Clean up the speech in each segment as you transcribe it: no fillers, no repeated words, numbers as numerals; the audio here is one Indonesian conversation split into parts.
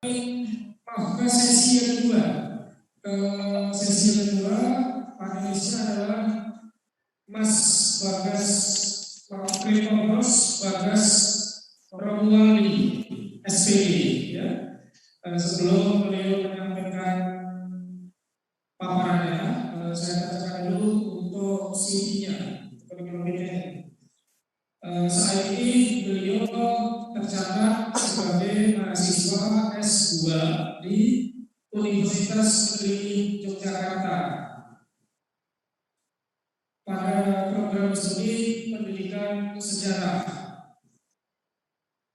ke sesi yang kedua. Sesi yang kedua, panelisnya adalah Mas Bagas Kripobros Bagas Romualdi, SPD. Ya. Sebelum beliau menyampaikan paparannya, saya bacakan dulu untuk CV-nya, kurikulumnya. Saat ini beliau tercatat sebagai mahasiswa S2 di Universitas Negeri Yogyakarta pada program studi pendidikan sejarah.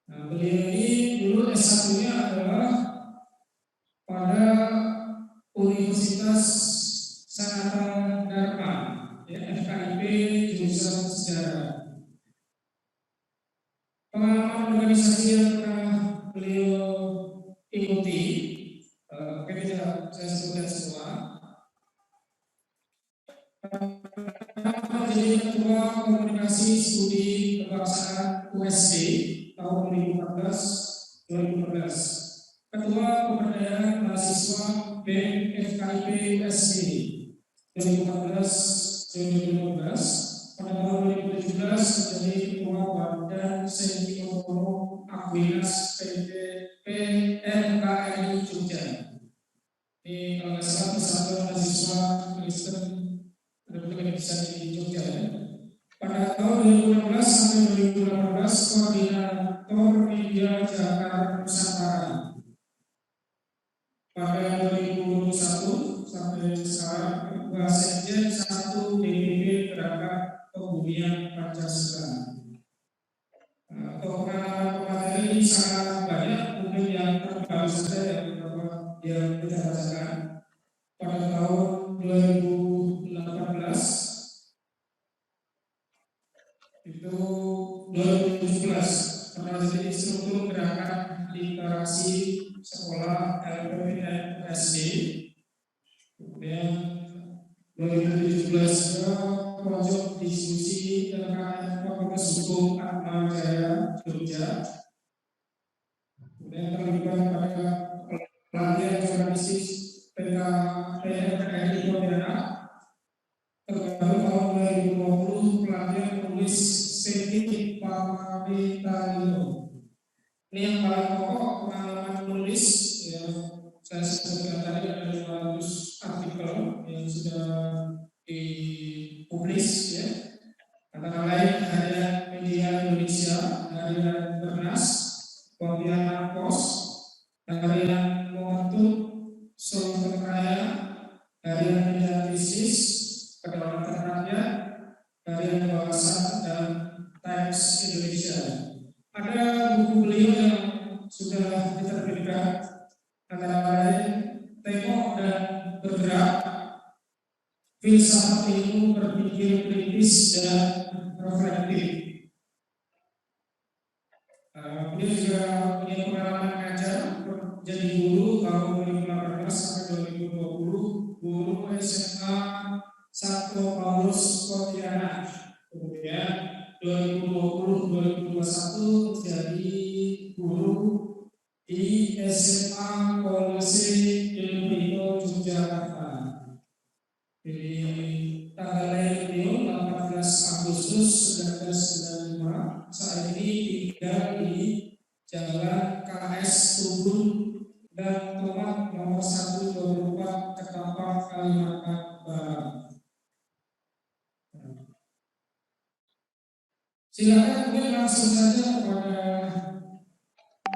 Nah, beliau ini dulu S1-nya adalah pada Universitas Sanata Dharma, ya, FKIP jurusan sejarah. Pengalaman organisasi yang pernah beliau ikuti, saya sebutkan semua. Menjadi ketua komunikasi studi kebangsaan USD tahun 2014-2015, ketua pemberdayaan mahasiswa BEM FKIP USD 2014-2015, pada tahun 2017 menjadi ketua Badan Semi Otonom Akwinas PMKRI Jogja. Ini kalau nggak salah Persatuan Mahasiswa Kristen Republik Indonesia di Jogja. Pada tahun 2016 sampai 2018 koordinator media Jakarta Nusantara. Pada 2021 sampai sekarang Wasekjen 1 DPP Gerakan Pembumian Pancasila. Pengalaman ini sangat banyak, mungkin yang terbaru saja yang kita bacakan. Pada tahun 2018 itu 2017 pernah jadi struktur gerakan literasi sekolah LPPN SD. Kemudian 2017 juga pojok diskusi terkait Fakultas Hukum Atma Jaya Jogja. Kemudian terlibat pada pelatihan jurnalistik PKPRI Pontianak. Terbaru tahun 2020 pelatihan menulis Seti Pamavitalino. Ini yang paling pokok pengalaman menulis, ya, saya sebutkan tadi ada 500 artikel yang sudah dipublis, ya. Antara lain Harian Media Indonesia, Harian Bernas, Pontianak Pos, Harian Momentum, Solo Raya, Harian Media Krisis, Kedaulatan Rakyat, Harian Wawasan, dan Times Indonesia. Ada buku beliau yang sudah diterbitkan, antara lain Tengok dan Bergerak, Filsafat Ilmu Berpikir Kritis dan Reflektif. Beliau juga punya pengalaman mengajar, jadi guru tahun 2018 sampai 2020, guru SMA Santo Paulus Pontianak. Kemudian 2020-2021 menjadi guru di SMA Kolose Ilmu Brito Yogyakarta. Jadi tanggal lahir beliau 18 Agustus 1995. Saat ini tinggal di Jalan KS Tubun dan Tomat nomor 124 Ketapang, Kalimantan Barat. Silakan mungkin langsung saja kepada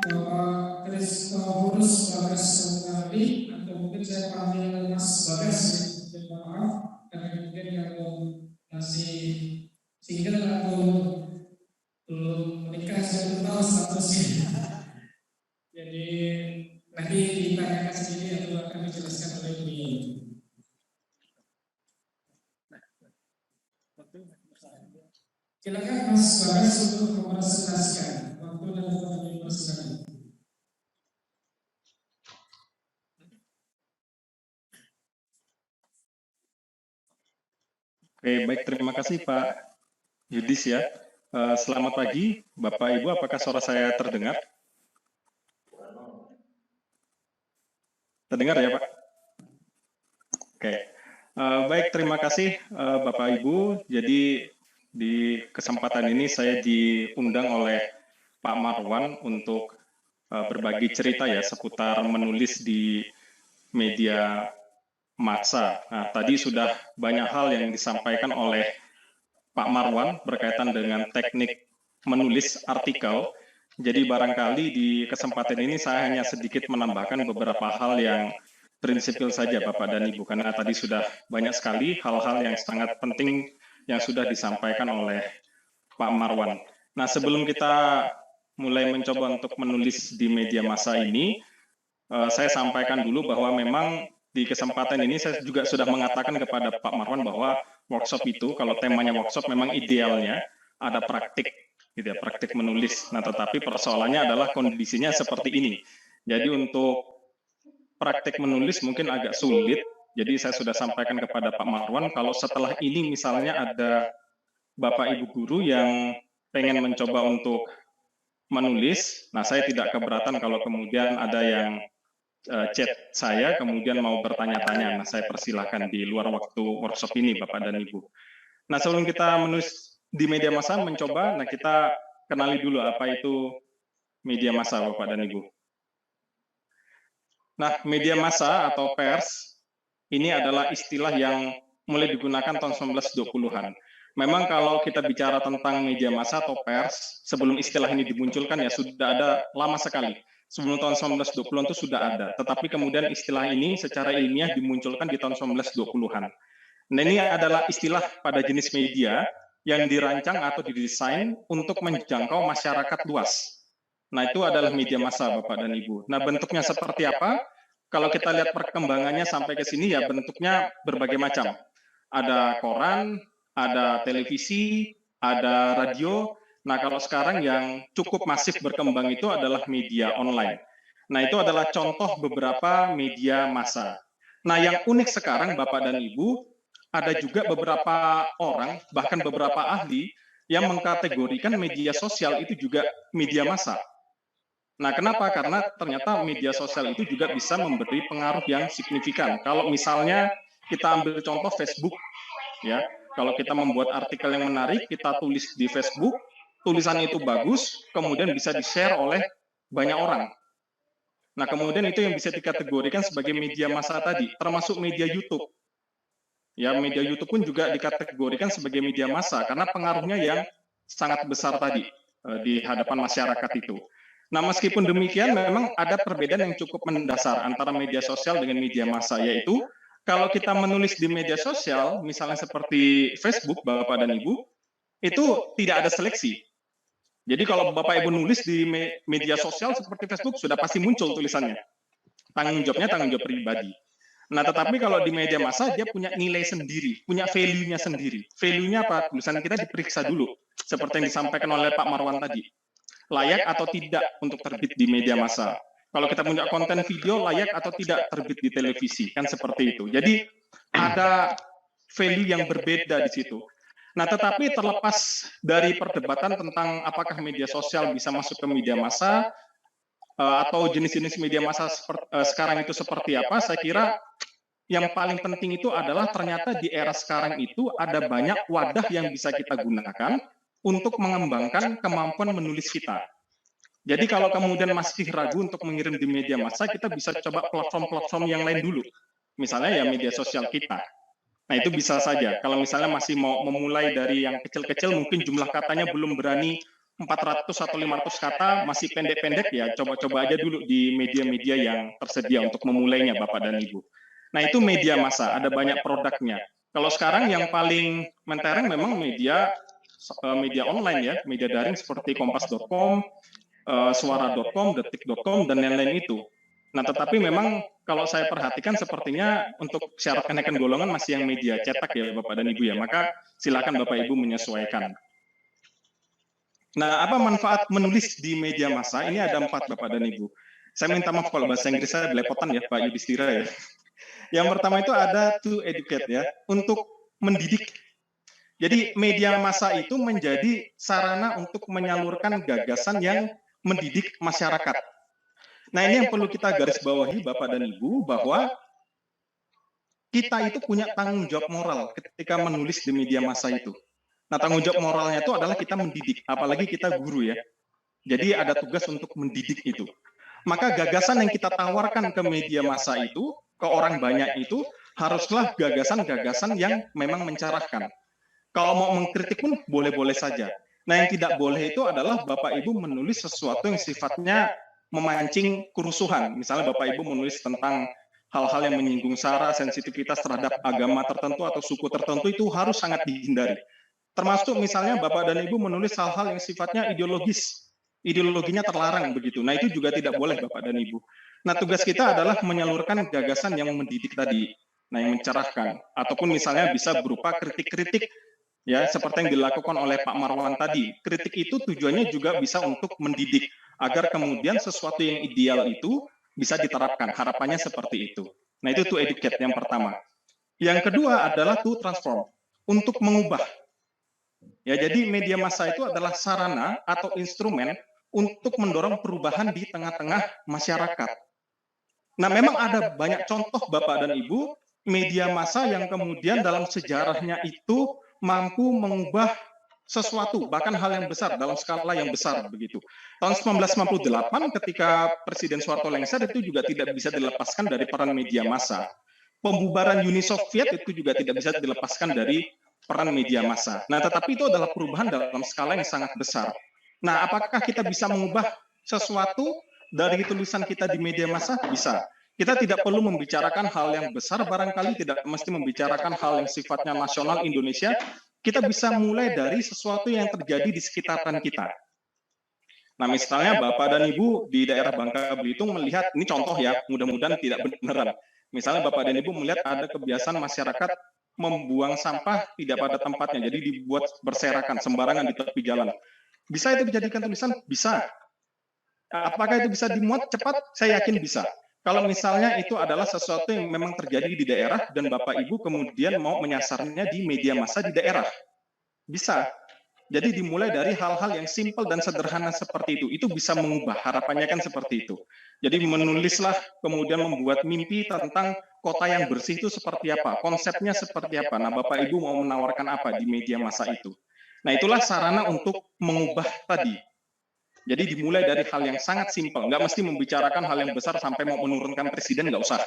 Bapak Kristoforus Bagas Romualdi, atau mungkin saya panggil Mas Bagas, ya. Maaf, karena mungkin kalau masih single atau belum menikah, saya belum tahu statusnya. Jadi nanti ditanyakan sendiri atau akan dijelaskan oleh beliau. Silakan Mas Bagas untuk mempresentasikan. Waktu dan tempat dipersilakan. Oke, baik, terima kasih Pak Yudis ya. Selamat pagi Bapak Ibu, apakah suara saya terdengar? Terdengar ya, Pak? Oke. Baik, terima kasih Bapak Ibu. Jadi di kesempatan ini saya diundang oleh Pak Marwan untuk berbagi cerita ya seputar menulis di media massa. Nah, tadi sudah banyak hal yang disampaikan oleh Pak Marwan berkaitan dengan teknik menulis artikel. Jadi barangkali di kesempatan ini saya hanya sedikit menambahkan beberapa hal yang prinsipil saja Bapak dan Ibu, karena tadi sudah banyak sekali hal-hal yang sangat penting yang sudah disampaikan oleh Pak Marwan. Nah, sebelum kita mulai mencoba untuk menulis di media massa ini, saya sampaikan dulu bahwa memang di kesempatan ini saya juga sudah mengatakan kepada Pak Marwan bahwa workshop itu, kalau temanya workshop, memang idealnya ada praktik, gitu ya, praktik menulis. Nah, tetapi persoalannya adalah kondisinya seperti ini. Jadi untuk praktik menulis mungkin agak sulit. Jadi saya sudah sampaikan kepada Pak Marwan, kalau setelah ini misalnya ada Bapak Ibu guru yang pengen mencoba untuk menulis, nah saya tidak keberatan kalau kemudian ada yang chat saya, kemudian mau bertanya-tanya. Nah, saya persilahkan di luar waktu workshop ini, Bapak dan Ibu. Nah, sebelum kita menulis di media massa, mencoba, nah kita kenali dulu apa itu media massa, Bapak dan Ibu. Nah, media massa atau pers, ini adalah istilah yang mulai digunakan tahun 1920-an. Memang kalau kita bicara tentang media massa atau pers, sebelum istilah ini dimunculkan ya sudah ada lama sekali. Sebelum tahun 1920-an itu sudah ada. Tetapi kemudian istilah ini secara ilmiah dimunculkan di tahun 1920-an. Nah, ini adalah istilah pada jenis media yang dirancang atau didesain untuk menjangkau masyarakat luas. Nah, itu adalah media massa, Bapak dan Ibu. Nah, bentuknya seperti apa? Kalau kita lihat perkembangannya sampai ke sini ya bentuknya berbagai macam. Ada koran, ada televisi, ada radio. Nah, kalau sekarang yang cukup masif berkembang itu adalah media online. Nah, itu adalah contoh beberapa media massa. Nah, yang unik sekarang, Bapak dan Ibu, ada juga beberapa orang, bahkan beberapa ahli, yang mengkategorikan media sosial itu juga media massa. Nah, kenapa? Karena ternyata media sosial itu juga bisa memberi pengaruh yang signifikan. Kalau misalnya kita ambil contoh Facebook, ya, kalau kita membuat artikel yang menarik, kita tulis di Facebook, tulisan itu bagus, kemudian bisa di-share oleh banyak orang. Nah, kemudian itu yang bisa dikategorikan sebagai media massa tadi, termasuk media YouTube. Ya, media YouTube pun juga dikategorikan sebagai media massa karena pengaruhnya yang sangat besar tadi di hadapan masyarakat itu. Nah, meskipun demikian memang ada perbedaan yang cukup mendasar antara media sosial dengan media massa, yaitu kalau kita menulis di media sosial, misalnya seperti Facebook, Bapak dan Ibu, itu tidak ada seleksi. Jadi kalau Bapak Ibu nulis di media sosial seperti Facebook, sudah pasti muncul tulisannya. Tanggung jawabnya tanggung jawab pribadi. Nah, tetapi kalau di media massa, dia punya nilai sendiri, punya value-nya sendiri. Value-nya apa? Tulisan kita diperiksa dulu, seperti yang disampaikan oleh Pak Marwan tadi. Layak atau tidak untuk terbit di media massa. Kalau kita punya konten video, layak atau tidak terbit di televisi, kan seperti itu. Jadi ada value yang berbeda di situ. Nah, tetapi terlepas dari perdebatan tentang apakah media sosial bisa masuk ke media massa, atau jenis-jenis media massa sekarang itu seperti apa, saya kira yang paling penting itu adalah ternyata di era sekarang itu ada banyak wadah yang bisa kita gunakan untuk mengembangkan kemampuan menulis kita. Jadi kalau kemudian masih ragu untuk mengirim di media massa, kita bisa coba platform-platform yang lain dulu. Misalnya ya media sosial kita. Nah, itu bisa saja. Kalau misalnya masih mau memulai dari yang kecil-kecil, mungkin jumlah katanya belum berani 400 atau 500 kata, masih pendek-pendek, ya coba-coba aja dulu di media-media yang tersedia untuk memulainya, Bapak dan Ibu. Nah, itu media massa, ada banyak produknya. Kalau sekarang yang paling mentereng memang media online ya, media daring seperti kompas.com, suara.com, detik.com, dan lain-lain itu. Nah, tetapi memang kalau saya perhatikan sepertinya untuk syarat kenaikan golongan masih yang media cetak ya Bapak dan Ibu ya, maka silakan Bapak Ibu menyesuaikan. Nah, apa manfaat menulis di media massa? Ini ada 4 Bapak dan Ibu. Saya minta maaf kalau bahasa Inggris saya belepotan ya Pak Yudhistira ya. Yang pertama itu ada to educate ya, untuk mendidik. Jadi media massa itu menjadi sarana untuk menyalurkan gagasan yang mendidik masyarakat. Nah, ini yang perlu kita garis bawahi, Bapak dan Ibu, bahwa kita itu punya tanggung jawab moral ketika menulis di media massa itu. Nah, tanggung jawab moralnya itu adalah kita mendidik, apalagi kita guru ya. Jadi ada tugas untuk mendidik itu. Maka gagasan yang kita tawarkan ke media massa itu, ke orang banyak itu, haruslah gagasan-gagasan yang memang mencerahkan. Kalau mau mengkritik pun boleh-boleh saja. Nah, yang tidak boleh itu adalah Bapak Ibu menulis sesuatu yang sifatnya memancing kerusuhan. Misalnya Bapak Ibu menulis tentang hal-hal yang menyinggung sara, sensitivitas terhadap agama tertentu atau suku tertentu, itu harus sangat dihindari. Termasuk misalnya Bapak dan Ibu menulis hal-hal yang sifatnya ideologis, ideologinya terlarang begitu. Nah, itu juga tidak boleh Bapak dan Ibu. Nah, tugas kita adalah menyalurkan gagasan yang mendidik tadi, nah yang mencerahkan, ataupun misalnya bisa berupa kritik-kritik, ya seperti yang dilakukan oleh Pak Marwan tadi. Kritik itu tujuannya juga bisa untuk mendidik, agar kemudian sesuatu yang ideal itu bisa diterapkan. Harapannya seperti itu. Nah, itu to educate yang pertama. Yang kedua adalah to transform, untuk mengubah. Ya, jadi media massa itu adalah sarana atau instrumen untuk mendorong perubahan di tengah-tengah masyarakat. Nah, memang ada banyak contoh Bapak dan Ibu, media massa yang kemudian dalam sejarahnya itu mampu mengubah sesuatu, bahkan hal yang besar, dalam skala yang besar begitu. Tahun 1998 ketika Presiden Soeharto lengser itu juga tidak bisa dilepaskan dari peran media massa. Pembubaran Uni Soviet itu juga tidak bisa dilepaskan dari peran media massa. Nah, tetapi itu adalah perubahan dalam skala yang sangat besar. Nah, apakah kita bisa mengubah sesuatu dari tulisan kita di media massa? Bisa. Kita tidak perlu membicarakan hal yang besar, barangkali tidak mesti membicarakan hal yang sifatnya nasional Indonesia. Kita bisa mulai dari sesuatu yang terjadi di sekitaran kita. Nah, misalnya Bapak dan Ibu di daerah Bangka Belitung melihat, ini contoh ya, mudah-mudahan tidak beneran. Misalnya Bapak dan Ibu melihat ada kebiasaan masyarakat membuang sampah tidak pada tempatnya, jadi dibuat berserakan, sembarangan di tepi jalan. Bisa itu dijadikan tulisan? Bisa. Apakah itu bisa dimuat cepat? Saya yakin bisa. Kalau misalnya itu adalah sesuatu yang memang terjadi di daerah dan Bapak Ibu kemudian mau menyasarnya di media massa di daerah. Bisa. Jadi dimulai dari hal-hal yang simpel dan sederhana seperti itu. Itu bisa mengubah, harapannya kan seperti itu. Jadi menulislah, kemudian membuat mimpi tentang kota yang bersih itu seperti apa, konsepnya seperti apa. Nah, Bapak Ibu mau menawarkan apa di media massa itu. Nah, itulah sarana untuk mengubah tadi. Jadi dimulai dari hal yang sangat simpel, nggak mesti membicarakan hal yang besar sampai mau menurunkan presiden, nggak usah.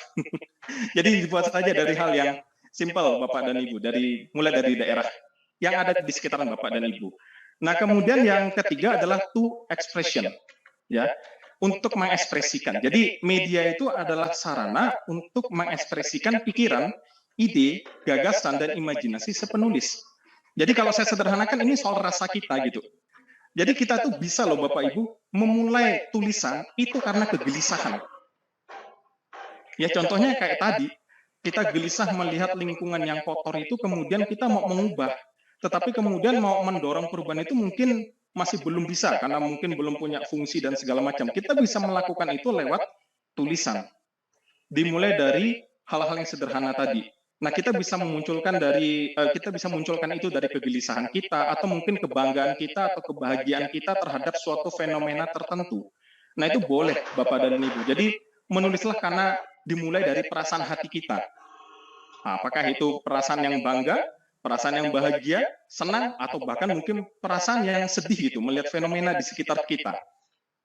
Jadi dibuat saja dari hal yang simpel, Bapak dan Ibu, mulai dari daerah yang ada di sekitaran Bapak dan Ibu. Nah, kemudian yang ketiga adalah to expression, ya, untuk mengekspresikan. Jadi media itu adalah sarana untuk mengekspresikan pikiran, ide, gagasan, dan imajinasi sepenulis. Jadi kalau saya sederhanakan, ini soal rasa kita gitu. Jadi kita tuh bisa loh Bapak Ibu memulai tulisan itu karena kegelisahan. Ya contohnya kayak tadi, kita gelisah melihat lingkungan yang kotor itu, kemudian kita mau mengubah. Tetapi kemudian mau mendorong perubahan itu mungkin masih belum bisa, karena mungkin belum punya fungsi dan segala macam. Kita bisa melakukan itu lewat tulisan. Dimulai dari hal-hal yang sederhana tadi. Nah, kita bisa memunculkan itu dari kegelisahan kita, atau mungkin kebanggaan kita atau kebahagiaan kita terhadap suatu fenomena tertentu. Nah, itu boleh Bapak dan Ibu. Jadi menulislah karena dimulai dari perasaan hati kita. Nah, apakah itu perasaan yang bangga, perasaan yang bahagia, senang, atau bahkan mungkin perasaan yang sedih gitu, melihat fenomena di sekitar kita.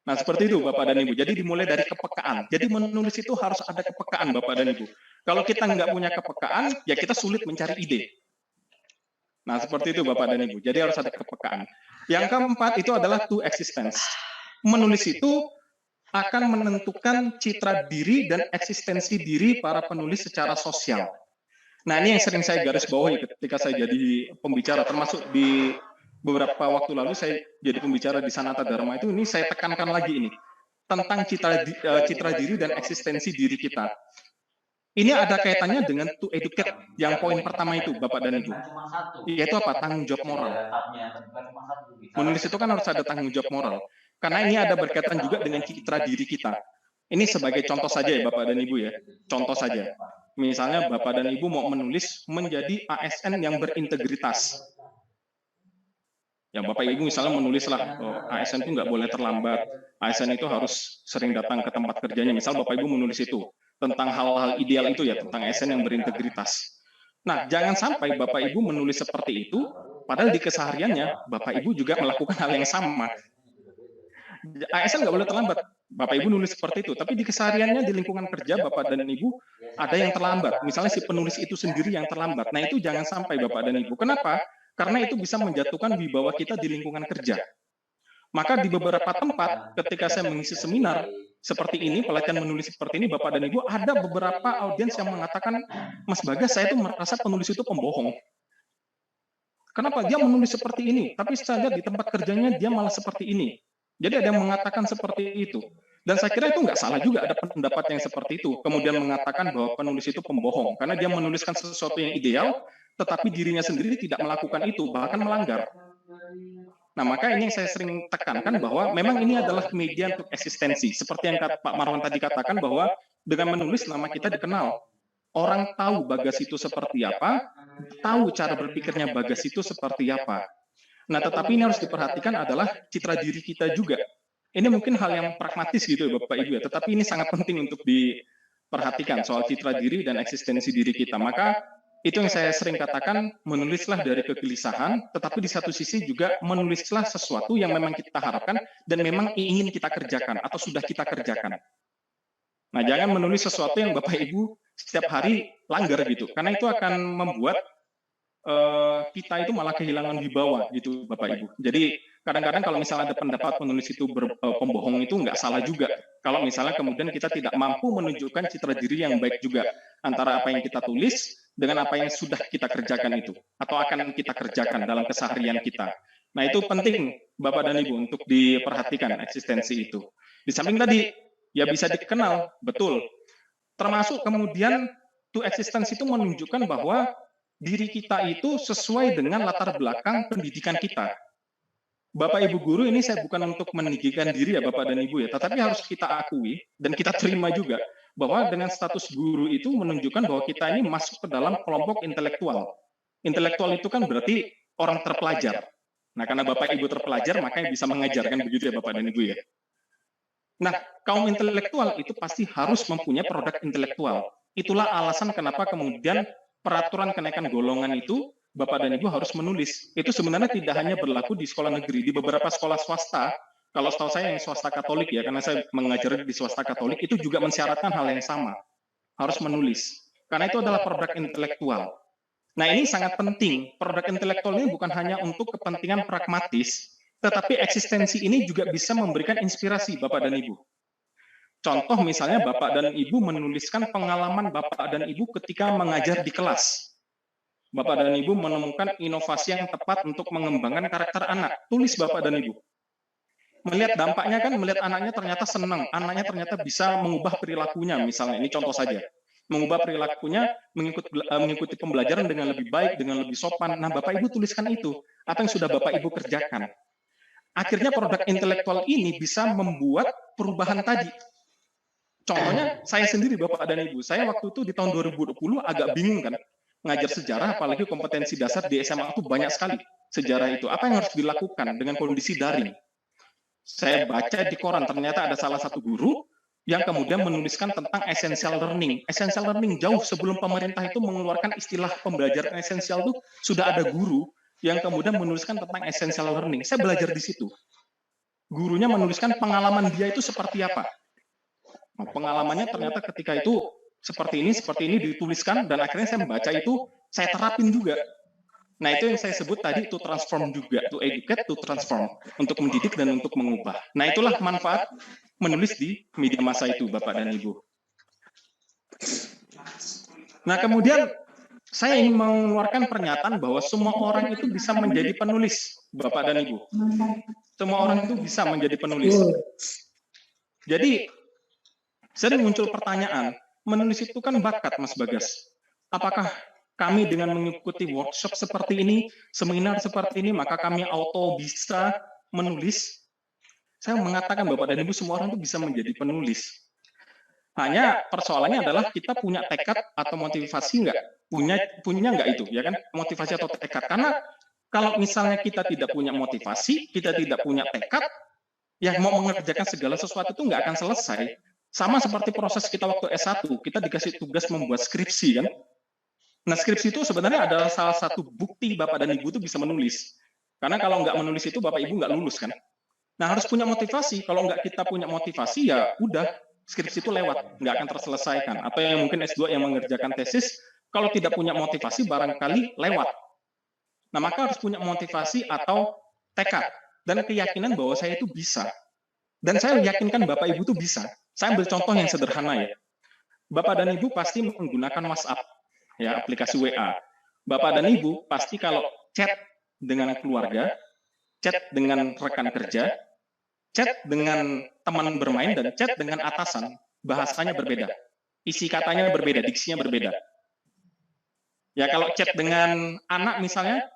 Nah, seperti itu Bapak dan Ibu. Jadi dimulai dari kepekaan. Jadi menulis itu harus ada kepekaan Bapak dan Ibu. Kalau kita nggak punya kepekaan, ya kita sulit mencari ide. Nah, seperti itu Bapak dan Ibu. Jadi harus ada kepekaan. Yang keempat itu adalah to existence. Menulis itu akan menentukan citra diri dan eksistensi diri para penulis secara sosial. Nah, ini yang sering saya garis bawahi ketika saya jadi pembicara, termasuk di beberapa waktu lalu saya jadi pembicara di Sanata Dharma itu, ini saya tekankan lagi ini, tentang citra diri dan eksistensi diri kita. Ini ada kaitannya dengan to educate, yang poin pertama itu, Bapak dan Ibu. Yaitu apa? Tanggung jawab moral. Menulis itu kan harus ada tanggung jawab moral. Karena ini ada berkaitan juga dengan citra diri kita. Ini sebagai contoh saja ya Bapak dan Ibu ya, contoh saja. Misalnya Bapak dan Ibu mau menulis menjadi ASN yang berintegritas. Ya Bapak Ibu misalnya menulislah, ASN itu nggak boleh terlambat, ASN itu harus sering datang ke tempat kerjanya. Misal Bapak Ibu menulis itu tentang hal-hal ideal itu ya, tentang ASN yang berintegritas. Nah, jangan sampai Bapak Ibu menulis seperti itu, padahal di kesehariannya Bapak Ibu juga melakukan hal yang sama. ASN nggak boleh terlambat. Bapak Ibu nulis seperti itu, tapi di kesehariannya di lingkungan kerja Bapak dan Ibu ada yang terlambat. Misalnya si penulis itu sendiri yang terlambat. Nah, itu jangan sampai Bapak dan Ibu. Kenapa? Karena itu bisa menjatuhkan wibawa kita di lingkungan kerja. Maka di beberapa tempat ketika saya mengisi seminar seperti ini, pelatihan menulis seperti ini, Bapak dan Ibu, ada beberapa audiens yang mengatakan, Mas Bagas, saya tuh merasa penulis itu pembohong. Kenapa? Dia menulis seperti ini, tapi saya lihat di tempat kerjanya dia malah seperti ini. Jadi ada yang mengatakan seperti itu. Dan saya kira itu nggak salah juga ada pendapat yang seperti itu. Kemudian mengatakan bahwa penulis itu pembohong. Karena dia menuliskan sesuatu yang ideal, tetapi dirinya sendiri tidak melakukan itu, bahkan melanggar. Nah, maka ini yang saya sering tekankan bahwa memang ini adalah media untuk eksistensi. Seperti yang Pak Marwan tadi katakan bahwa dengan menulis nama kita dikenal. Orang tahu Bagas itu seperti apa, tahu cara berpikirnya Bagas itu seperti apa. Nah, tetapi ini harus diperhatikan adalah citra diri kita juga. Ini mungkin hal yang pragmatis gitu ya Bapak Ibu ya, tetapi ini sangat penting untuk diperhatikan soal citra diri dan eksistensi diri kita. Maka itu yang saya sering katakan, menulislah dari kegelisahan, tetapi di satu sisi juga menulislah sesuatu yang memang kita harapkan dan memang ingin kita kerjakan atau sudah kita kerjakan. Nah, jangan menulis sesuatu yang Bapak Ibu setiap hari langgar gitu, karena itu akan membuat kita itu malah kehilangan wibawa gitu Bapak Ibu. Jadi kadang-kadang kalau misalnya ada pendapat penulis itu pembohong itu nggak salah juga. Kalau misalnya kemudian kita tidak mampu menunjukkan citra diri yang baik juga antara apa yang kita tulis dengan apa yang sudah kita kerjakan itu atau akan kita kerjakan dalam keseharian kita. Nah, itu penting Bapak dan Ibu untuk diperhatikan eksistensi itu. Di samping tadi ya bisa dikenal, betul. Termasuk kemudian to existence itu menunjukkan bahwa diri kita itu sesuai dengan latar belakang pendidikan kita. Bapak Ibu guru, ini saya bukan untuk meninggikan diri ya Bapak dan Ibu ya, tetapi harus kita akui dan kita terima juga bahwa dengan status guru itu menunjukkan bahwa kita ini masuk ke dalam kelompok intelektual. Intelektual itu kan berarti orang terpelajar. Nah, karena Bapak Ibu terpelajar, makanya bisa mengajarkan begitu ya Bapak dan Ibu ya. Nah, kaum intelektual itu pasti harus mempunyai produk intelektual. Itulah alasan kenapa kemudian peraturan kenaikan golongan itu Bapak dan Ibu harus menulis. Itu sebenarnya tidak hanya berlaku di sekolah negeri, di beberapa sekolah swasta. Kalau setahu saya yang swasta Katolik ya, karena saya mengajar di swasta Katolik, itu juga mensyaratkan hal yang sama. Harus menulis. Karena itu adalah produk intelektual. Nah, ini sangat penting. Produk intelektual ini bukan hanya untuk kepentingan pragmatis, tetapi eksistensi ini juga bisa memberikan inspirasi Bapak dan Ibu. Contoh misalnya Bapak dan Ibu menuliskan pengalaman Bapak dan Ibu ketika mengajar di kelas. Bapak dan Ibu menemukan inovasi yang tepat untuk mengembangkan karakter anak. Tulis Bapak dan Ibu. Melihat dampaknya kan, melihat anaknya ternyata senang, anaknya ternyata bisa mengubah perilakunya misalnya, ini contoh saja. Mengubah perilakunya, mengikuti pembelajaran dengan lebih baik, dengan lebih sopan. Nah, Bapak Ibu tuliskan itu, apa yang sudah Bapak Ibu kerjakan. Akhirnya produk intelektual ini bisa membuat perubahan tadi. Contohnya, saya sendiri Bapak dan Ibu, saya waktu itu di tahun 2020 agak bingung kan, ngajar sejarah, apalagi kompetensi dasar di SMA itu banyak sekali sejarah itu. Apa yang harus dilakukan dengan kondisi daring? Saya baca di koran, ternyata ada salah satu guru yang kemudian menuliskan tentang essential learning. Essential learning jauh sebelum pemerintah itu mengeluarkan istilah pembelajaran esensial itu, sudah ada guru yang kemudian menuliskan tentang essential learning. Saya belajar di situ. Gurunya menuliskan pengalaman dia itu seperti apa. Nah, pengalamannya ternyata ketika itu seperti ini dituliskan, dan akhirnya saya membaca itu, saya terapin juga. Nah, itu yang saya sebut tadi, to transform juga, to educate, to transform, untuk mendidik dan untuk mengubah. Nah, itulah manfaat menulis di media massa itu, Bapak dan Ibu. Nah, kemudian saya ingin mengeluarkan pernyataan bahwa semua orang itu bisa menjadi penulis, Bapak dan Ibu. Semua orang itu bisa menjadi penulis. Jadi, sering muncul pertanyaan, menulis itu kan bakat, Mas Bagas. Apakah kami dengan mengikuti workshop seperti ini, seminar seperti ini, maka kami auto bisa menulis? Saya mengatakan Bapak dan Ibu, semua orang itu bisa menjadi penulis. Hanya persoalannya adalah kita punya tekad atau motivasi nggak? Punya nggak itu, ya kan? Motivasi atau tekad. Karena kalau misalnya kita tidak punya motivasi, kita tidak punya tekad, ya mau mengerjakan segala sesuatu itu nggak akan selesai. Sama seperti proses kita waktu S1, kita dikasih tugas membuat skripsi kan. Nah, skripsi itu sebenarnya adalah salah satu bukti Bapak dan Ibu itu bisa menulis. Karena kalau nggak menulis itu Bapak Ibu nggak lulus kan. Nah, harus punya motivasi. Kalau nggak kita punya motivasi, ya udah, skripsi itu lewat, nggak akan terselesaikan. Atau yang mungkin S2 yang mengerjakan tesis, kalau tidak punya motivasi barangkali lewat. Nah, maka harus punya motivasi atau tekad dan keyakinan bahwa saya itu bisa. Dan saya yakinkan Bapak Ibu itu bisa. Saya ambil contoh yang sederhana ya. Bapak dan Ibu pasti menggunakan WhatsApp, ya, aplikasi WA. Bapak dan Ibu pasti kalau chat dengan keluarga, chat dengan rekan kerja, chat dengan teman bermain, dan chat dengan atasan, bahasanya berbeda. Isi katanya berbeda, diksinya berbeda. Ya, kalau chat dengan anak misalnya,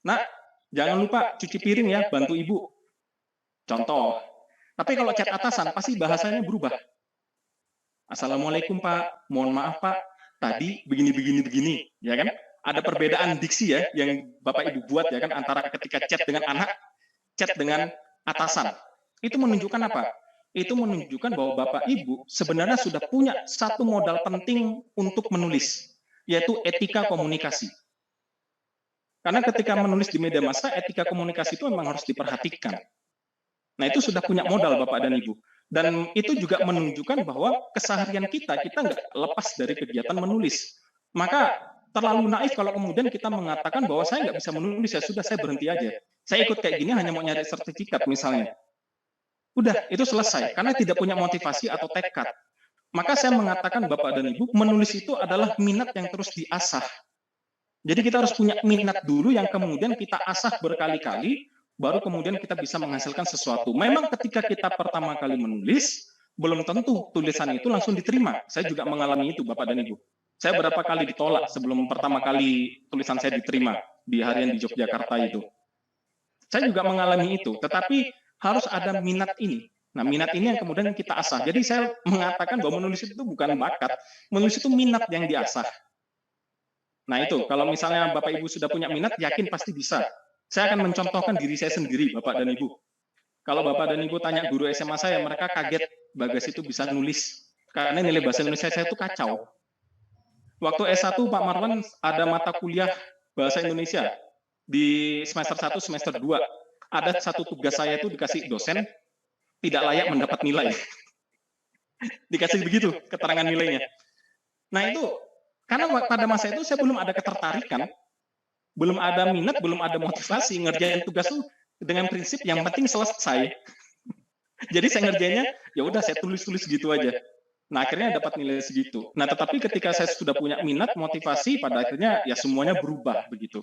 "Nak, jangan lupa cuci piring ya, bantu ibu." Contoh. Tapi kalau chat atasan, pasti bahasanya berubah. "Assalamualaikum Pak, mohon maaf Pak, tadi begini, ya kan? Ada perbedaan diksi ya, yang Bapak Ibu buat ya kan, antara ketika chat dengan anak, chat dengan atasan. Itu menunjukkan apa? Itu menunjukkan bahwa Bapak Ibu sebenarnya sudah punya satu modal penting untuk menulis, yaitu etika komunikasi. Karena ketika menulis di media massa, etika komunikasi itu memang harus diperhatikan. Nah, itu sudah punya modal Bapak dan Ibu. Dan itu juga menunjukkan bahwa keseharian kita nggak lepas dari kegiatan menulis. Maka terlalu naif kalau kemudian kita mengatakan bahwa saya nggak bisa menulis, ya sudah, saya berhenti aja. Saya ikut kayak gini hanya mau nyari sertifikat misalnya. Udah, itu selesai, karena tidak punya motivasi atau tekad. Maka saya mengatakan Bapak dan Ibu, menulis itu adalah minat yang terus diasah. Jadi kita harus punya minat dulu yang kemudian kita asah berkali-kali, baru kemudian kita bisa menghasilkan sesuatu. Memang ketika kita pertama kali menulis, belum tentu tulisan itu langsung diterima. Saya juga mengalami itu, Bapak dan Ibu. Saya berapa kali ditolak sebelum pertama kali tulisan saya diterima di harian di Yogyakarta itu. Saya juga mengalami itu, tetapi harus ada minat ini. Nah, minat ini yang kemudian kita asah. Jadi saya mengatakan bahwa menulis itu bukan bakat, menulis itu minat yang diasah. Nah itu, kalau misalnya Bapak Ibu sudah punya minat, yakin pasti bisa. Saya akan mencontohkan diri saya sendiri, Bapak dan Ibu. Kalau Bapak dan Ibu tanya guru SMA saya, mereka kaget Bagas itu bisa nulis. Karena nilai bahasa Indonesia saya itu kacau. Waktu S1, Pak Marwan ada mata kuliah bahasa Indonesia di semester 1, semester 2. Ada satu tugas saya itu dikasih dosen, tidak layak mendapat nilai. Dikasih begitu keterangan nilainya. Nah itu, karena pada masa itu saya belum ada ketertarikan, belum ada minat, belum ada motivasi ngerjain tugas itu dengan prinsip yang penting selesai. Jadi saya ngerjainnya, ya udah saya tulis-tulis gitu aja. Nah akhirnya dapat nilai segitu. Nah tetapi ketika saya sudah punya minat, motivasi, pada akhirnya ya semuanya berubah begitu.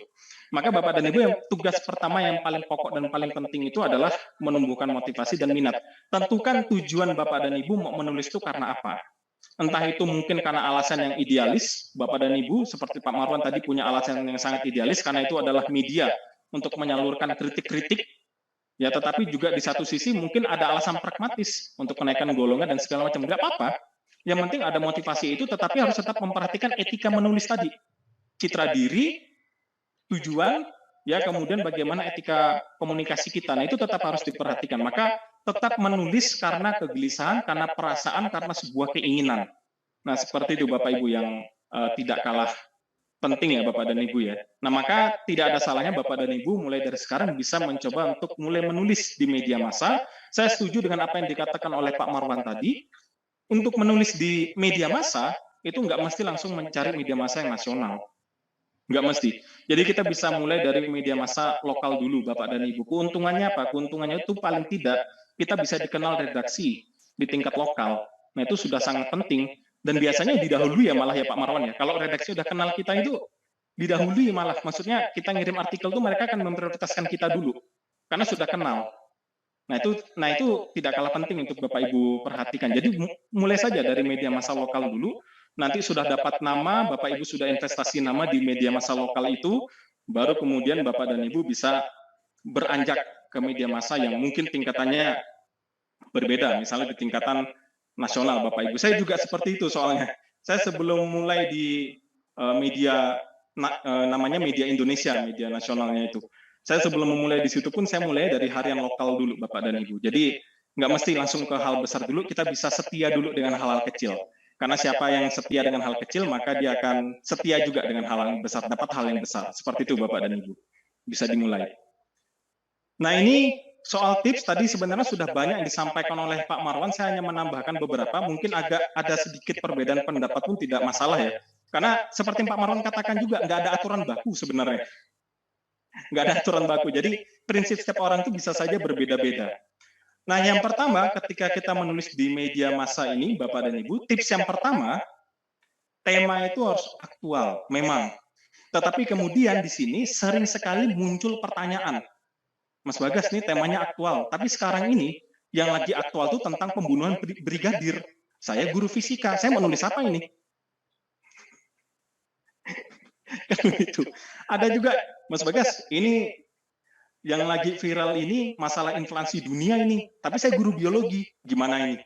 Maka Bapak dan Ibu, yang tugas pertama yang paling pokok dan paling penting itu adalah menumbuhkan motivasi dan minat. Tentukan tujuan Bapak dan Ibu mau menulis itu karena apa. Entah itu mungkin karena alasan yang idealis, Bapak dan Ibu seperti Pak Marwan tadi punya alasan yang sangat idealis karena itu adalah media untuk menyalurkan kritik-kritik, ya, tetapi juga di satu sisi mungkin ada alasan pragmatis untuk menaikkan golongan dan segala macam. Nggak apa-apa, yang penting ada motivasi itu, tetapi harus tetap memperhatikan etika menulis tadi, citra diri, tujuan, ya, kemudian bagaimana etika komunikasi kita. Nah itu tetap harus diperhatikan. Maka tetap menulis karena kegelisahan, karena perasaan, karena sebuah keinginan. Nah seperti itu Bapak Ibu yang tidak kalah penting ya Bapak dan Ibu ya. Nah maka tidak ada salahnya Bapak dan Ibu mulai dari sekarang bisa mencoba untuk mulai menulis di media massa. Saya setuju dengan apa yang dikatakan oleh Pak Marwan tadi. Untuk menulis di media massa itu nggak mesti langsung mencari media massa yang nasional. Nggak mesti. Jadi kita bisa mulai dari media massa lokal dulu, Bapak dan Ibu. Keuntungannya apa? Keuntungannya itu paling tidak kita bisa dikenal redaksi di tingkat lokal. Nah itu sudah sangat penting. Dan biasanya didahului ya malah ya Pak Marwan ya. Kalau redaksi udah kenal kita itu didahului malah. Maksudnya kita ngirim artikel tuh mereka akan memprioritaskan kita dulu. Karena sudah kenal. Nah itu tidak kalah penting untuk Bapak Ibu perhatikan. Jadi mulai saja dari media massa lokal dulu. Nanti sudah dapat nama, Bapak Ibu sudah investasi nama di media massa lokal itu, baru kemudian Bapak dan Ibu bisa beranjak ke media massa yang mungkin tingkatannya berbeda, misalnya di tingkatan nasional Bapak Ibu. Saya juga seperti itu soalnya. Saya sebelum mulai di media namanya Media Indonesia, media nasionalnya itu. Saya sebelum memulai di situ pun saya mulai dari harian lokal dulu Bapak dan Ibu. Jadi Nggak mesti langsung ke hal besar dulu, kita bisa setia dulu dengan hal-hal kecil. Karena siapa yang setia dengan hal kecil, maka dia akan setia juga dengan hal yang besar, dapat hal yang besar. Seperti itu Bapak dan Ibu. Bisa dimulai. Nah ini soal tips tadi sebenarnya sudah banyak yang disampaikan oleh Pak Marwan, saya hanya menambahkan beberapa, mungkin agak ada sedikit perbedaan pendapat pun tidak masalah ya. Karena seperti Pak Marwan katakan juga, nggak ada aturan baku sebenarnya. Nggak ada aturan baku, jadi prinsip setiap orang itu bisa saja berbeda-beda. Nah, yang pertama, ketika kita menulis di media massa ini, Bapak dan Ibu, tips yang pertama, tema itu harus aktual, memang. Tetapi kemudian di sini sering sekali muncul pertanyaan. Mas Bagas, ini temanya aktual, tapi sekarang ini yang lagi aktual itu tentang pembunuhan brigadir. Saya guru fisika, saya mau nulis apa ini? Itu. Ada juga, Mas Bagas, ini yang lagi viral ini masalah inflasi dunia ini, tapi saya guru biologi, gimana ini?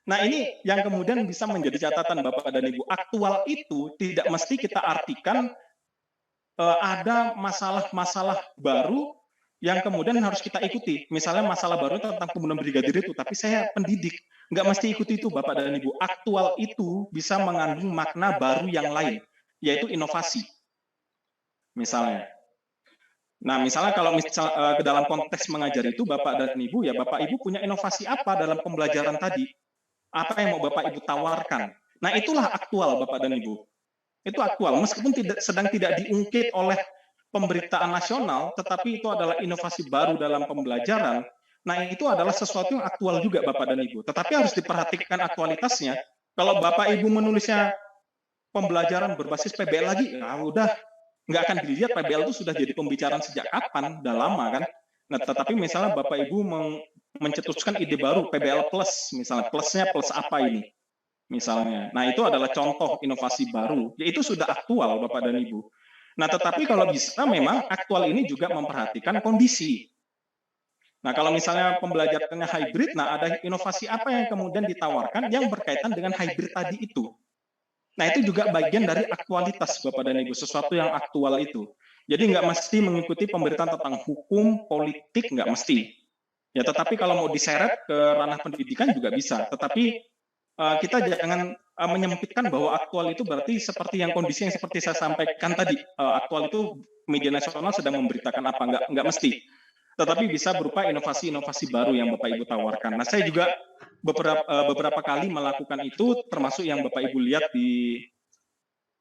Nah ini yang kemudian bisa menjadi catatan Bapak dan Ibu, aktual itu tidak mesti kita artikan ada masalah-masalah baru yang kemudian harus kita ikuti. Misalnya masalah baru tentang pembunuhan brigadir itu, tapi saya pendidik, nggak mesti ikuti itu Bapak dan Ibu. Aktual itu bisa mengandung makna baru yang lain, yaitu inovasi. Misalnya. Nah, misalnya kalau ke dalam konteks mengajar itu Bapak dan Ibu, ya Bapak Ibu punya inovasi apa dalam pembelajaran tadi? Apa yang mau Bapak Ibu tawarkan? Nah, itulah aktual Bapak dan Ibu. Itu aktual, meskipun sedang tidak diungkit oleh pemberitaan nasional, tetapi itu adalah inovasi baru dalam pembelajaran. Nah, itu adalah sesuatu yang aktual juga Bapak dan Ibu. Tetapi harus diperhatikan aktualitasnya. Kalau Bapak Ibu menulisnya pembelajaran berbasis PBL lagi, ya udah, nggak akan dilihat PBL itu sudah jadi pembicaraan sejak kapan, udah lama kan. Nah, tetapi misalnya Bapak Ibu mencetuskan ide baru PBL plus, misalnya plusnya plus apa ini, misalnya. Nah, itu adalah contoh inovasi baru, yaitu sudah aktual Bapak dan Ibu. Nah, tetapi kalau bisa memang aktual ini juga memperhatikan kondisi. Nah, kalau misalnya pembelajarannya hybrid, nah ada inovasi apa yang kemudian ditawarkan yang berkaitan dengan hybrid tadi itu. Nah, itu juga bagian dari aktualitas Bapak dan Ibu, sesuatu yang aktual itu. Jadi nggak mesti mengikuti pemberitaan tentang hukum, politik, nggak mesti. Ya, tetapi kalau mau diseret ke ranah pendidikan juga bisa. Tetapi kita jangan menyempitkan bahwa aktual itu berarti seperti yang kondisi yang seperti saya sampaikan tadi. Aktual itu media nasional sedang memberitakan apa, nggak mesti. Tetapi bisa berupa inovasi-inovasi baru yang Bapak Ibu tawarkan. Nah, saya juga beberapa kali melakukan itu, termasuk yang Bapak Ibu lihat di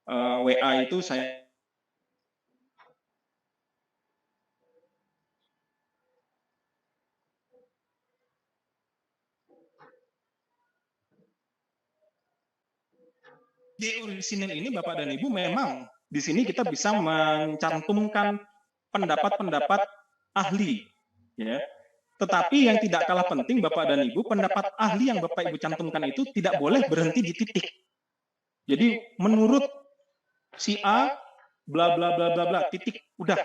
WA itu saya di orisinil ini Bapak dan Ibu memang di sini kita bisa mencantumkan pendapat-pendapat ahli, ya. Tetapi yang tidak kalah penting Bapak dan Ibu, pendapat ahli yang Bapak Ibu cantumkan itu tidak boleh berhenti di titik. Jadi menurut si A, bla bla bla bla bla, titik, udah.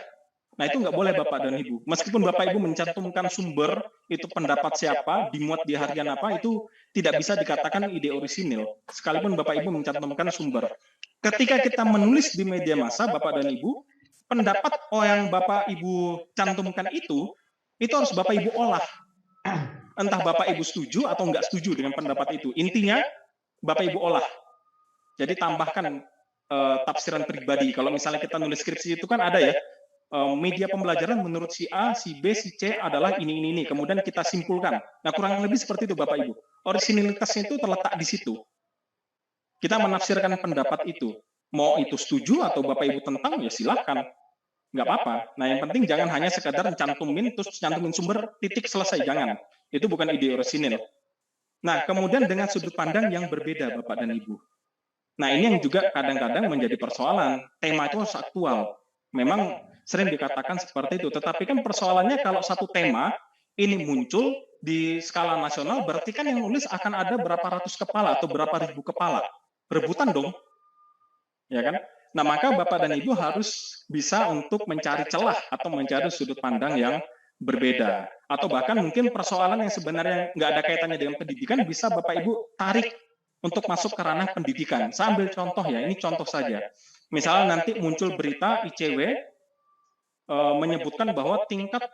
Nah, itu nggak boleh Bapak dan Ibu. Meskipun Bapak Ibu mencantumkan sumber, itu pendapat siapa, dimuat di harian apa, itu tidak bisa dikatakan ide orisinil. Sekalipun Bapak Ibu mencantumkan sumber. Ketika kita menulis di media massa, Bapak dan Ibu, pendapat yang Bapak Ibu cantumkan itu harus Bapak Ibu olah. Entah Bapak Ibu setuju atau nggak setuju dengan pendapat itu. Intinya, Bapak Ibu olah. Jadi tambahkan tafsiran pribadi. Kalau misalnya kita nulis skripsi itu kan ada ya, media pembelajaran menurut si A, si B, si C adalah ini. Kemudian kita simpulkan. Nah, kurang lebih seperti itu Bapak Ibu. Orisinilitasnya itu terletak di situ. Kita menafsirkan pendapat itu. Mau itu setuju atau Bapak Ibu tentang, ya silahkan. Nggak apa-apa. Nah, yang penting jangan hanya sekedar cantumin, terus cantumin sumber, titik, selesai. Jangan. Itu bukan ide orisinil. Nah, kemudian dengan sudut pandang yang berbeda Bapak dan Ibu. Nah, ini yang juga kadang-kadang menjadi persoalan. Tema itu harus aktual. Memang sering dikatakan seperti itu. Tetapi kan persoalannya kalau satu tema ini muncul di skala nasional, berarti kan yang nulis akan ada berapa ratus kepala atau berapa ribu kepala. Rebutan dong. Ya kan? Nah, maka Bapak dan Ibu harus bisa untuk mencari celah atau mencari sudut pandang yang berbeda. Atau bahkan mungkin persoalan yang sebenarnya nggak ada kaitannya dengan pendidikan, bisa Bapak Ibu tarik untuk masuk ke ranah pendidikan. Saya ambil contoh ya, ini contoh saja. Misalnya nanti muncul berita ICW menyebutkan bahwa tingkat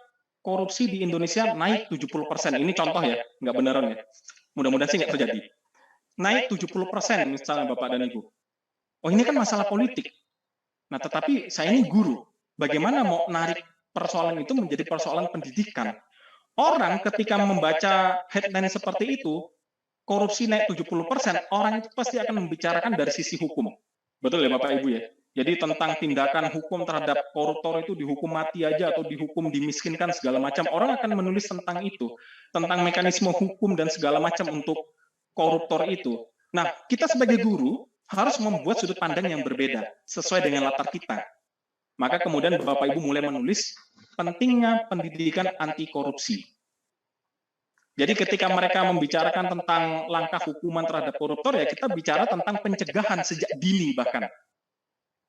korupsi di Indonesia naik 70%. Ini contoh ya, nggak beneran ya. Mudah-mudahan sih nggak terjadi. Naik 70% misalnya Bapak dan Ibu. Oh ini kan masalah politik. Nah tetapi saya ini guru. Bagaimana mau narik persoalan itu menjadi persoalan pendidikan? Orang ketika membaca headline seperti itu, korupsi naik 70%, orang itu pasti akan membicarakan dari sisi hukum. Betul ya Bapak Ibu ya? Jadi tentang tindakan hukum terhadap koruptor itu dihukum mati aja atau dihukum dimiskinkan segala macam. Orang akan menulis tentang itu, tentang mekanisme hukum dan segala macam untuk koruptor itu. Nah, kita sebagai guru harus membuat sudut pandang yang berbeda sesuai dengan latar kita. Maka kemudian Bapak Ibu mulai menulis pentingnya pendidikan anti korupsi. Jadi ketika mereka membicarakan tentang langkah hukuman terhadap koruptor, ya kita bicara tentang pencegahan sejak dini bahkan.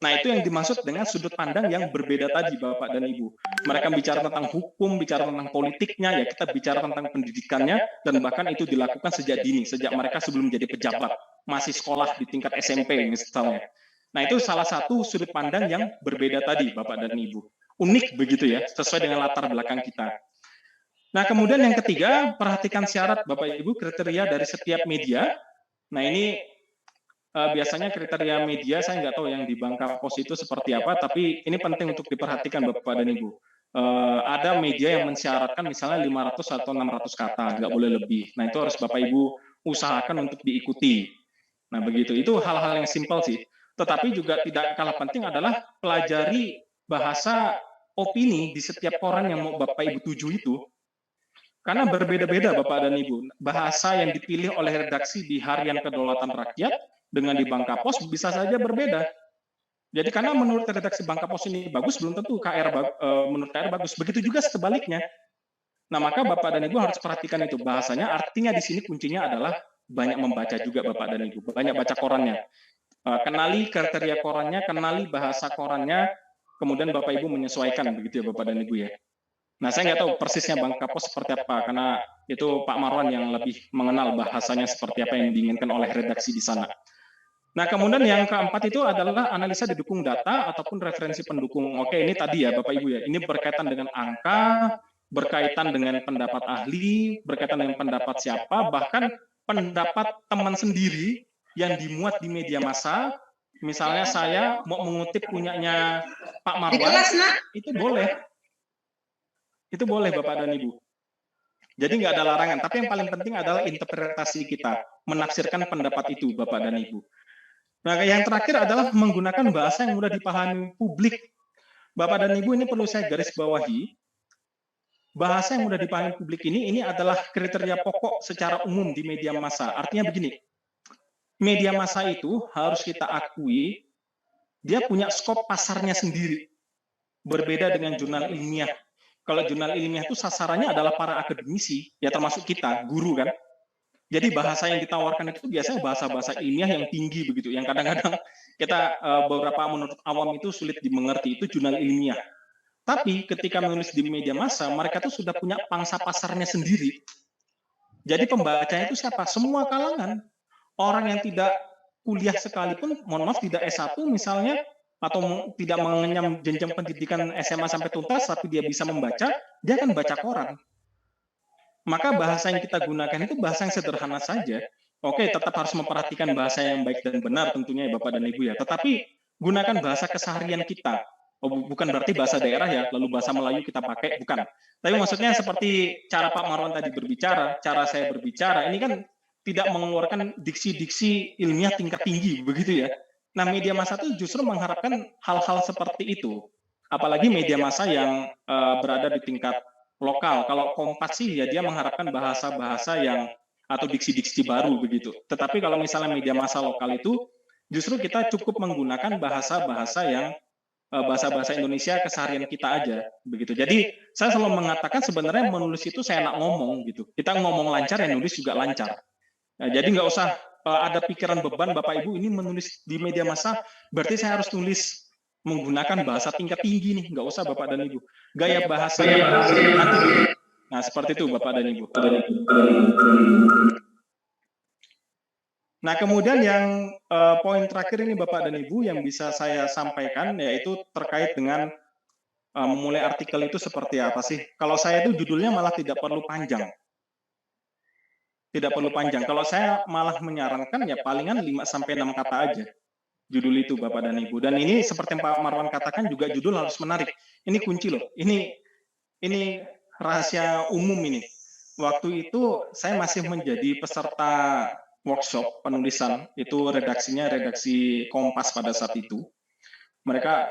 Nah itu yang dimaksud dengan sudut pandang yang berbeda tadi Bapak dan Ibu. Mereka bicara tentang hukum, bicara tentang politiknya, ya kita bicara tentang pendidikannya, dan bahkan itu dilakukan sejak dini, sejak mereka sebelum jadi pejabat, masih sekolah di tingkat SMP misalnya. Nah itu salah satu sudut pandang yang berbeda tadi Bapak dan Ibu. Unik begitu ya, sesuai dengan latar belakang kita. Nah, kemudian yang ketiga, perhatikan syarat Bapak Ibu kriteria dari setiap media. Nah, ini biasanya kriteria media, saya nggak tahu yang di Bangka Pos itu seperti apa, tapi ini penting untuk diperhatikan Bapak dan Ibu. Ada media yang mensyaratkan misalnya 500 atau 600 kata, nggak boleh lebih. Nah, itu harus Bapak Ibu usahakan untuk diikuti. Nah, begitu. Itu hal-hal yang simpel sih. Tetapi juga tidak kalah penting adalah pelajari bahasa opini di setiap koran yang mau Bapak Ibu tuju itu. Karena berbeda-beda Bapak dan Ibu. Bahasa yang dipilih oleh redaksi di Harian Kedaulatan Rakyat dengan di Bangka Pos bisa saja berbeda. Jadi karena menurut redaksi Bangka Pos ini bagus, belum tentu menurut KR bagus. Begitu juga sebaliknya. Nah maka Bapak dan Ibu harus perhatikan itu bahasanya. Artinya di sini kuncinya adalah banyak membaca juga Bapak dan Ibu. Banyak baca korannya. Kenali kriteria korannya, kenali bahasa korannya, kemudian Bapak Ibu menyesuaikan begitu ya Bapak dan Ibu ya. Nah, saya nggak tahu persisnya Bangka Pos seperti apa, karena itu Pak Marwan yang lebih mengenal bahasanya seperti apa yang diinginkan oleh redaksi di sana. Nah, kemudian yang keempat itu adalah analisa didukung data ataupun referensi pendukung. Oke, ini tadi ya Bapak Ibu ya, ini berkaitan dengan angka, berkaitan dengan pendapat ahli, berkaitan dengan pendapat siapa, bahkan pendapat teman sendiri yang dimuat di media massa. Misalnya saya mau mengutip punyanya Pak Marwan, itu boleh. Itu boleh Bapak dan Ibu. Jadi nggak ada larangan, tapi yang paling penting adalah interpretasi kita, menafsirkan pendapat itu Bapak dan Ibu. Nah, yang terakhir adalah menggunakan bahasa yang mudah dipahami publik. Bapak dan Ibu, ini perlu saya garis bawahi. Bahasa yang mudah dipahami publik ini adalah kriteria pokok secara umum di media massa. Artinya begini, media massa itu harus kita akui, dia punya skop pasarnya sendiri. Berbeda dengan jurnal ilmiah. Kalau jurnal ilmiah itu sasarannya adalah para akademisi, ya termasuk kita, guru kan. Jadi bahasa yang ditawarkan itu biasanya bahasa-bahasa ilmiah yang tinggi begitu, yang kadang-kadang kita beberapa menurut awam itu sulit dimengerti, itu jurnal ilmiah. Tapi ketika menulis di media massa, mereka tuh sudah punya pangsa pasarnya sendiri. Jadi pembacanya itu siapa? Semua kalangan. Orang yang tidak kuliah sekalipun, mohon maaf tidak S1 misalnya, atau tidak mengenyam jenjang pendidikan SMA sampai tuntas, tapi dia bisa membaca, dia akan baca koran. Maka bahasa yang kita gunakan itu bahasa yang sederhana saja. Oke, tetap harus memperhatikan bahasa yang baik dan benar tentunya ya Bapak dan Ibu ya. Tetapi gunakan bahasa keseharian kita. Bukan berarti bahasa daerah ya, lalu bahasa Melayu kita pakai, bukan. Tapi maksudnya seperti cara Pak Marwan tadi berbicara, cara saya berbicara, ini kan tidak mengeluarkan diksi-diksi ilmiah tingkat tinggi, begitu ya. Nah, media massa itu justru mengharapkan hal-hal seperti itu. Apalagi media massa yang berada di tingkat lokal. Kalau Kompas sih ya dia mengharapkan bahasa-bahasa yang atau diksi-diksi baru begitu. Tetapi kalau misalnya media massa lokal itu justru kita cukup menggunakan bahasa-bahasa yang bahasa-bahasa Indonesia keseharian kita aja begitu. Jadi saya selalu mengatakan sebenarnya menulis itu saya enak ngomong gitu. Kita ngomong lancar ya nulis juga lancar. Nah, jadi nggak usah ada pikiran beban Bapak Ibu ini menulis di media massa berarti saya harus tulis menggunakan bahasa tingkat tinggi nih, nggak usah Bapak dan Ibu. Gaya bahasa nanti. Nah, seperti itu Bapak dan Ibu. Nah, kemudian yang poin terakhir ini Bapak dan Ibu yang bisa saya sampaikan yaitu terkait dengan memulai artikel itu seperti apa sih? Kalau saya itu judulnya malah tidak perlu panjang. Tidak perlu panjang. Kalau saya malah menyarankan ya palingan 5-6 kata aja. Judul itu Bapak dan Ibu. Dan ini seperti yang Pak Marwan katakan juga judul harus menarik. Ini kunci loh. Ini rahasia umum ini. Waktu itu saya masih menjadi peserta workshop penulisan, itu redaksinya redaksi Kompas pada saat itu. Mereka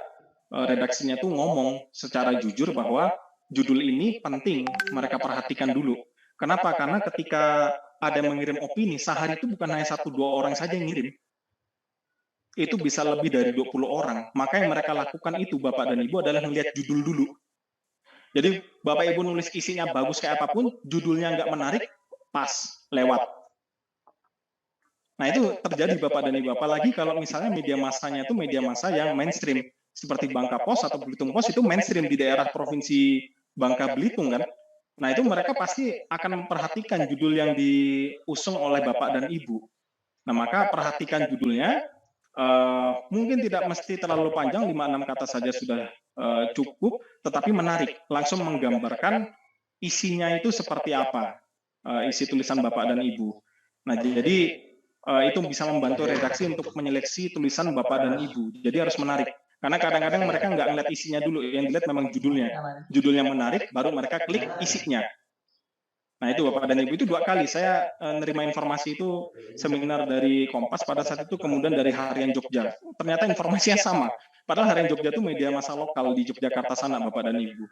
redaksinya tuh ngomong secara jujur bahwa judul ini penting mereka perhatikan dulu. Kenapa? Karena ketika ada yang mengirim opini, sehari itu bukan hanya 1-2 orang saja yang ngirim. Itu bisa lebih dari 20 orang. Maka yang mereka lakukan itu, Bapak dan Ibu, adalah melihat judul dulu. Jadi Bapak Ibu nulis isinya bagus kayak apapun, judulnya nggak menarik, pas, lewat. Nah itu terjadi Bapak dan Ibu, apalagi kalau misalnya media massanya itu media massa yang mainstream, seperti Bangka Pos atau Belitung Pos itu mainstream di daerah provinsi Bangka Belitung kan. Nah itu mereka pasti akan memperhatikan judul yang diusung oleh Bapak dan Ibu. Nah maka perhatikan judulnya, mungkin tidak mesti terlalu panjang, 5-6 kata saja sudah cukup, tetapi menarik, langsung menggambarkan isinya itu seperti apa, isi tulisan Bapak dan Ibu. Nah jadi itu bisa membantu redaksi untuk menyeleksi tulisan Bapak dan Ibu. Jadi harus menarik. Karena kadang-kadang mereka nggak ngeliat isinya dulu, yang dilihat memang judulnya. Judulnya menarik, baru mereka klik isinya. Nah itu Bapak dan Ibu, itu 2 kali saya nerima informasi itu seminar dari Kompas pada saat itu, kemudian dari Harian Jogja. Ternyata informasinya sama. Padahal Harian Jogja itu media massa lokal di Yogyakarta sana Bapak dan Ibu.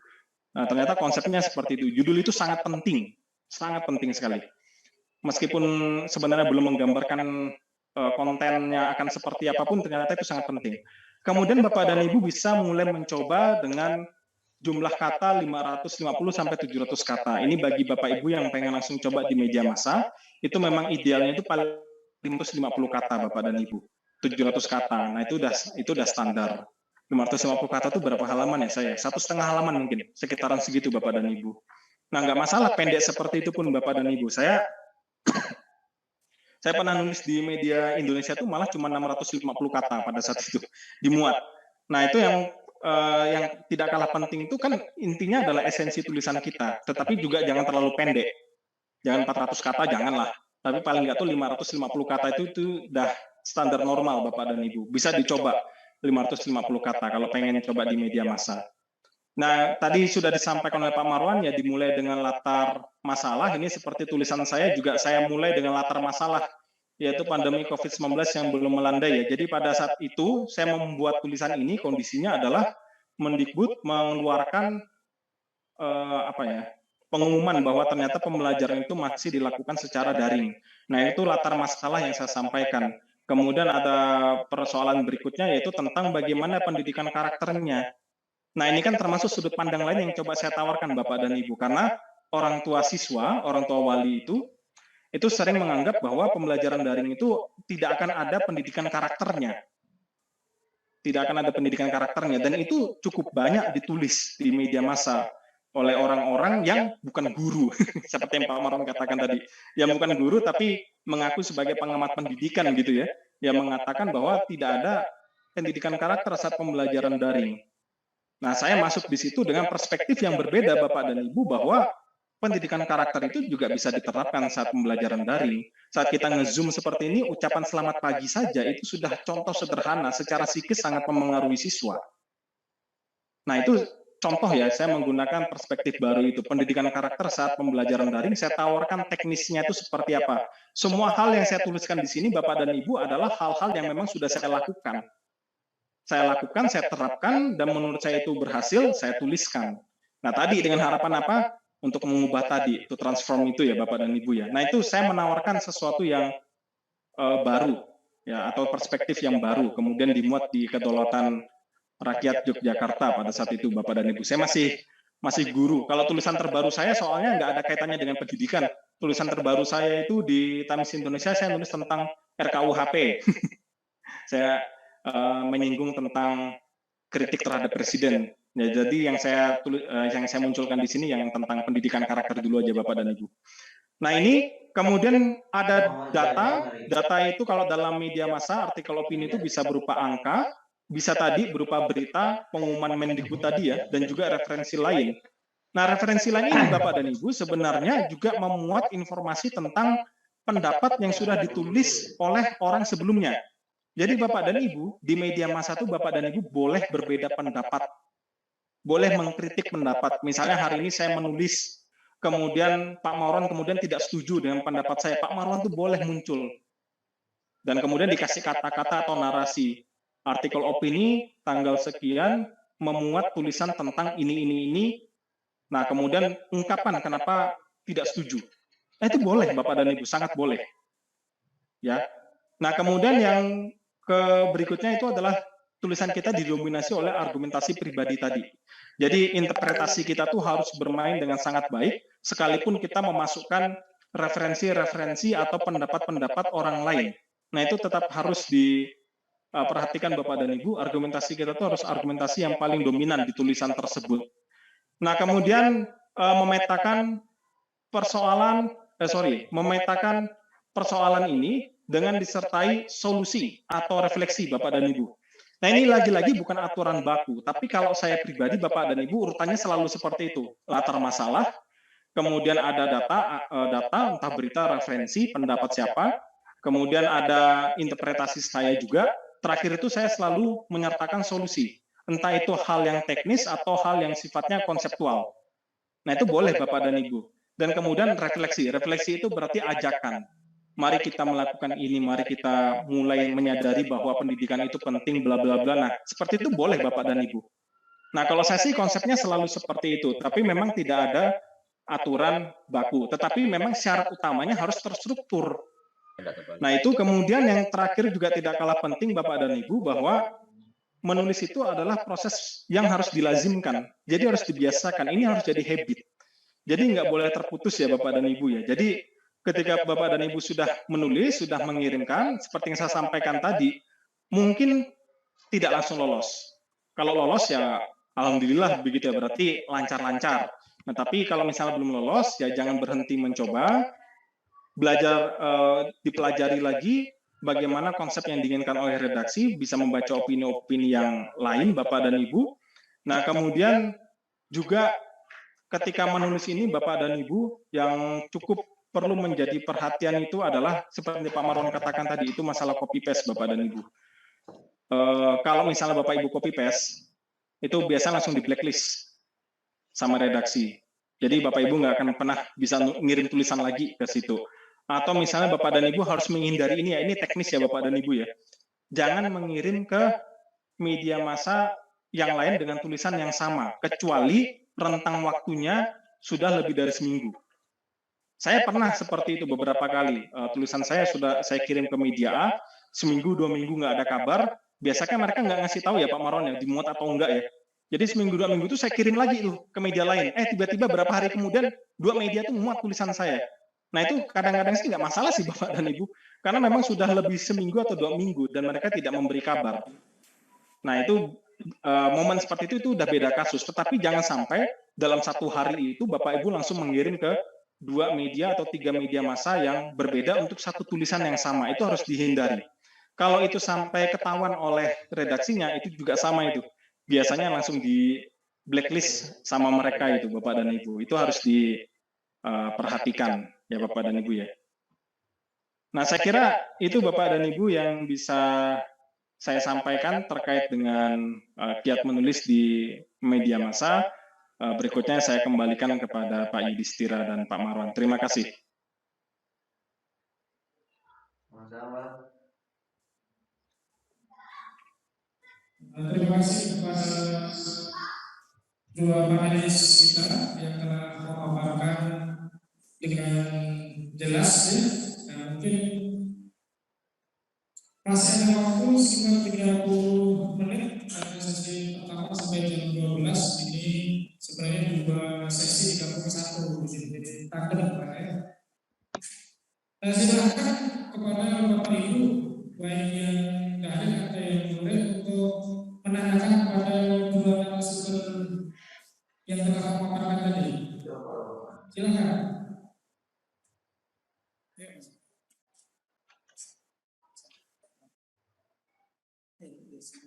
Nah ternyata konsepnya seperti itu. Judul itu sangat penting sekali. Meskipun sebenarnya belum menggambarkan kontennya akan seperti apapun, ternyata itu sangat penting. Kemudian Bapak dan Ibu bisa mulai mencoba dengan jumlah kata 550-700 kata. Ini bagi Bapak Ibu yang pengen langsung coba di media massa, itu memang idealnya itu paling 550 kata Bapak dan Ibu. 700 kata. Nah, itu udah standar. 550 kata itu berapa halaman ya saya? 1,5 halaman mungkin, sekitaran segitu Bapak dan Ibu. Nah, nggak masalah pendek seperti itu pun Bapak dan Ibu. Saya pernah nulis di media Indonesia itu malah cuma 650 kata pada saat itu dimuat. Nah, itu yang tidak kalah penting itu kan intinya adalah esensi tulisan kita, tetapi juga jangan terlalu pendek. Jangan 400 kata, janganlah. Tapi paling nggak tuh 550 kata itu udah standar normal Bapak dan Ibu. Bisa dicoba 550 kata kalau pengen coba di media massa. Nah, tadi sudah disampaikan oleh Pak Marwan, ya dimulai dengan latar masalah. Ini seperti tulisan saya juga saya mulai dengan latar masalah, yaitu pandemi COVID-19 yang belum melandai ya. Jadi pada saat itu saya membuat tulisan ini, kondisinya adalah Mendikbud mengeluarkan pengumuman bahwa ternyata pembelajaran itu masih dilakukan secara daring. Nah itu latar masalah yang saya sampaikan. Kemudian ada persoalan berikutnya yaitu tentang bagaimana pendidikan karakternya. Nah ini kan termasuk sudut pandang lain yang coba saya tawarkan Bapak dan Ibu, karena orang tua siswa, orang tua wali itu sering menganggap bahwa pembelajaran daring itu tidak akan ada pendidikan karakternya. Tidak akan ada pendidikan karakternya. Dan itu cukup banyak ditulis di media massa oleh orang-orang yang bukan guru. Seperti yang Pak Marwan katakan tadi. Yang bukan guru tapi mengaku sebagai pengamat pendidikan gitu ya. Yang mengatakan bahwa tidak ada pendidikan karakter saat pembelajaran daring. Nah, saya masuk di situ dengan perspektif yang berbeda Bapak dan Ibu, bahwa pendidikan karakter itu juga bisa diterapkan saat pembelajaran daring. Saat kita nge-zoom seperti ini, ucapan selamat pagi saja itu sudah contoh sederhana, secara psikis sangat mempengaruhi siswa. Nah itu contoh ya, saya menggunakan perspektif baru itu, pendidikan karakter saat pembelajaran daring, saya tawarkan teknisnya itu seperti apa. Semua hal yang saya tuliskan di sini, Bapak dan Ibu, adalah hal-hal yang memang sudah saya lakukan. Saya terapkan, dan menurut saya itu berhasil, saya tuliskan. Nah tadi dengan harapan apa? Untuk mengubah tadi, itu transform itu ya Bapak dan Ibu ya. Nah itu saya menawarkan sesuatu yang baru, ya, atau perspektif yang baru, kemudian dimuat di Kedaulatan Rakyat Yogyakarta pada saat itu Bapak dan Ibu. Saya masih guru. Kalau tulisan terbaru saya soalnya nggak ada kaitannya dengan pendidikan. Tulisan terbaru saya itu di Times Indonesia, saya nulis tentang RKUHP. Saya menyinggung tentang kritik terhadap presiden. Ya, jadi yang saya munculkan di sini yang tentang pendidikan karakter dulu aja Bapak dan Ibu. Nah ini kemudian ada data itu kalau dalam media massa artikel opini itu bisa berupa angka, bisa tadi berupa berita, pengumuman Mendikbud tadi ya, dan juga referensi lain. Nah, referensi lain ini Bapak dan Ibu sebenarnya juga memuat informasi tentang pendapat yang sudah ditulis oleh orang sebelumnya. Jadi Bapak dan Ibu, di media massa itu Bapak dan Ibu boleh berbeda pendapat, boleh mengkritik pendapat. Misalnya hari ini saya menulis, kemudian Pak Marwan kemudian tidak setuju dengan pendapat saya, Pak Marwan itu boleh muncul. Dan kemudian dikasih kata-kata atau narasi. Artikel opini tanggal sekian memuat tulisan tentang ini. Nah, kemudian ungkapan kenapa tidak setuju. Nah, itu boleh Bapak dan Ibu, sangat boleh. Ya. Nah, kemudian yang berikutnya itu adalah tulisan kita didominasi oleh argumentasi pribadi tadi. Jadi interpretasi kita tuh harus bermain dengan sangat baik, sekalipun kita memasukkan referensi-referensi atau pendapat-pendapat orang lain. Nah, itu tetap harus diperhatikan Bapak dan Ibu, argumentasi kita tuh harus argumentasi yang paling dominan di tulisan tersebut. Nah, kemudian memetakan memetakan persoalan ini dengan disertai solusi atau refleksi Bapak dan Ibu. Nah, ini lagi-lagi bukan aturan baku, tapi kalau saya pribadi Bapak dan Ibu urutannya selalu seperti itu. Latar masalah, kemudian ada data entah berita, referensi, pendapat siapa, kemudian ada interpretasi saya juga, terakhir itu saya selalu menyertakan solusi. Entah itu hal yang teknis atau hal yang sifatnya konseptual. Nah, itu boleh Bapak dan Ibu. Dan kemudian refleksi. Refleksi itu berarti ajakan. Mari kita melakukan ini, mari kita mulai menyadari bahwa pendidikan itu penting, bla bla bla. Nah, seperti itu boleh Bapak dan Ibu. Nah, kalau saya sih konsepnya selalu seperti itu, tapi memang tidak ada aturan baku. Tetapi memang syarat utamanya harus terstruktur. Nah, itu kemudian yang terakhir juga tidak kalah penting Bapak dan Ibu, bahwa menulis itu adalah proses yang harus dilazimkan. Jadi harus dibiasakan, ini harus jadi habit. Jadi nggak boleh terputus ya Bapak dan Ibu ya. Jadi ketika Bapak dan Ibu sudah menulis, sudah mengirimkan, seperti yang saya sampaikan tadi, mungkin tidak langsung lolos. Kalau lolos ya alhamdulillah begitu ya, berarti lancar-lancar. Nah, tapi kalau misalnya belum lolos, ya jangan berhenti mencoba, belajar, dipelajari lagi bagaimana konsep yang diinginkan oleh redaksi, bisa membaca opini-opini yang lain Bapak dan Ibu. Nah, kemudian juga ketika menulis ini Bapak dan Ibu yang cukup perlu menjadi perhatian itu adalah seperti Pak Marwan katakan tadi, itu masalah copy paste Bapak dan Ibu. Kalau misalnya Bapak Ibu copy paste, itu biasa langsung di blacklist sama redaksi. Jadi Bapak Ibu nggak akan pernah bisa ngirim tulisan lagi ke situ. Atau misalnya Bapak dan Ibu harus menghindari ini ya, ini teknis ya Bapak dan Ibu ya. Jangan mengirim ke media massa yang lain dengan tulisan yang sama, kecuali rentang waktunya sudah lebih dari seminggu. Saya pernah seperti itu beberapa kali. Tulisan saya sudah saya kirim ke media A, seminggu, 2 minggu nggak ada kabar. Biasanya mereka nggak ngasih tahu ya Pak Marwan ya, dimuat atau enggak ya. Jadi seminggu, 2 minggu itu saya kirim lagi tuh ke media lain. Tiba-tiba berapa hari kemudian, 2 media tuh muat tulisan saya. Nah, itu kadang-kadang sih nggak masalah sih Bapak dan Ibu, karena memang sudah lebih seminggu atau 2 minggu dan mereka tidak memberi kabar. Nah, itu momen seperti itu udah beda kasus. Tetapi jangan sampai dalam satu hari itu Bapak Ibu langsung mengirim ke 2 media atau 3 media massa yang berbeda untuk satu tulisan yang sama. Itu harus dihindari. Kalau itu sampai ketahuan oleh redaksinya, itu juga sama itu. Biasanya langsung di blacklist sama mereka itu Bapak dan Ibu. Itu harus diperhatikan ya Bapak dan Ibu ya. Nah, saya kira itu Bapak dan Ibu yang bisa saya sampaikan terkait dengan kiat menulis di media massa. Berikutnya saya kembalikan kepada Pak Yudhistira dan Pak Marwan. Terima kasih. Terima kasih kepada dua panelis kita yang telah memaparkan dengan jelas ya. Nah, mungkin masih ada waktu sekitar 30 menit dari sesi pertama sampai jam 12. Ini sebenarnya 2 sesi digabung satu di sini, jadi tandem Pak ya. Silakan kepada Bapak Ibu baik yang hadir atau yang boleh untuk menanyakan kepada dua narasumber yang telah memaparkan tadi. Silakan. Ya. Yang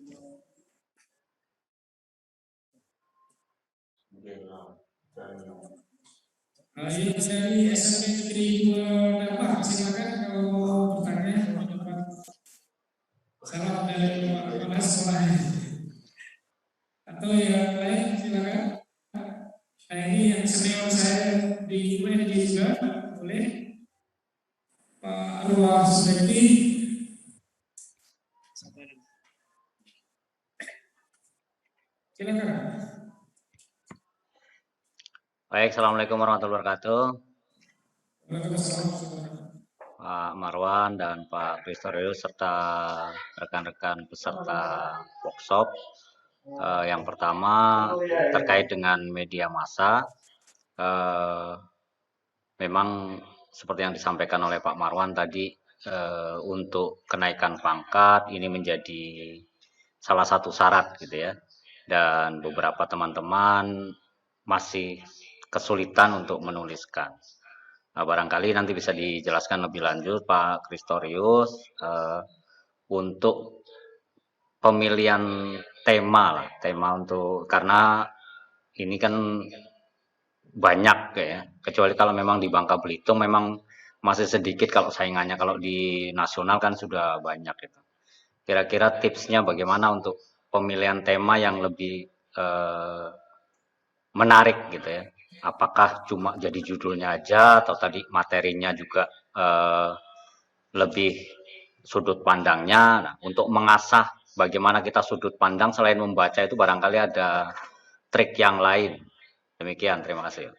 dari SMP Negeri 2 Damar, silakan kalau mau bertanya dapat salam dari kepala sekolahnya. Atau yang lain silakan. Nah, ini yang senior saya di UNJ juga, boleh Pak Arwah Subekti. Silakan. Baik, Assalamualaikum warahmatullahi wabarakatuh. Waalaikumsalam. Pak Marwan dan Pak Kristorius serta rekan-rekan peserta workshop. Yang pertama terkait dengan media massa. Memang seperti yang disampaikan oleh Pak Marwan tadi, untuk kenaikan pangkat ini menjadi salah satu syarat gitu ya. Dan beberapa teman-teman masih kesulitan untuk menuliskan. Nah, barangkali nanti bisa dijelaskan lebih lanjut Pak Kristorius untuk pemilihan tema untuk, karena ini kan banyak ya, kecuali kalau memang di Bangka Belitung memang masih sedikit kalau saingannya, kalau di nasional kan sudah banyak itu. Kira-kira tipsnya bagaimana untuk pemilihan tema yang lebih menarik gitu ya? Apakah cuma jadi judulnya aja atau tadi materinya juga lebih sudut pandangnya? Nah, untuk mengasah bagaimana kita sudut pandang selain membaca itu barangkali ada trik yang lain. Demikian, terima kasih.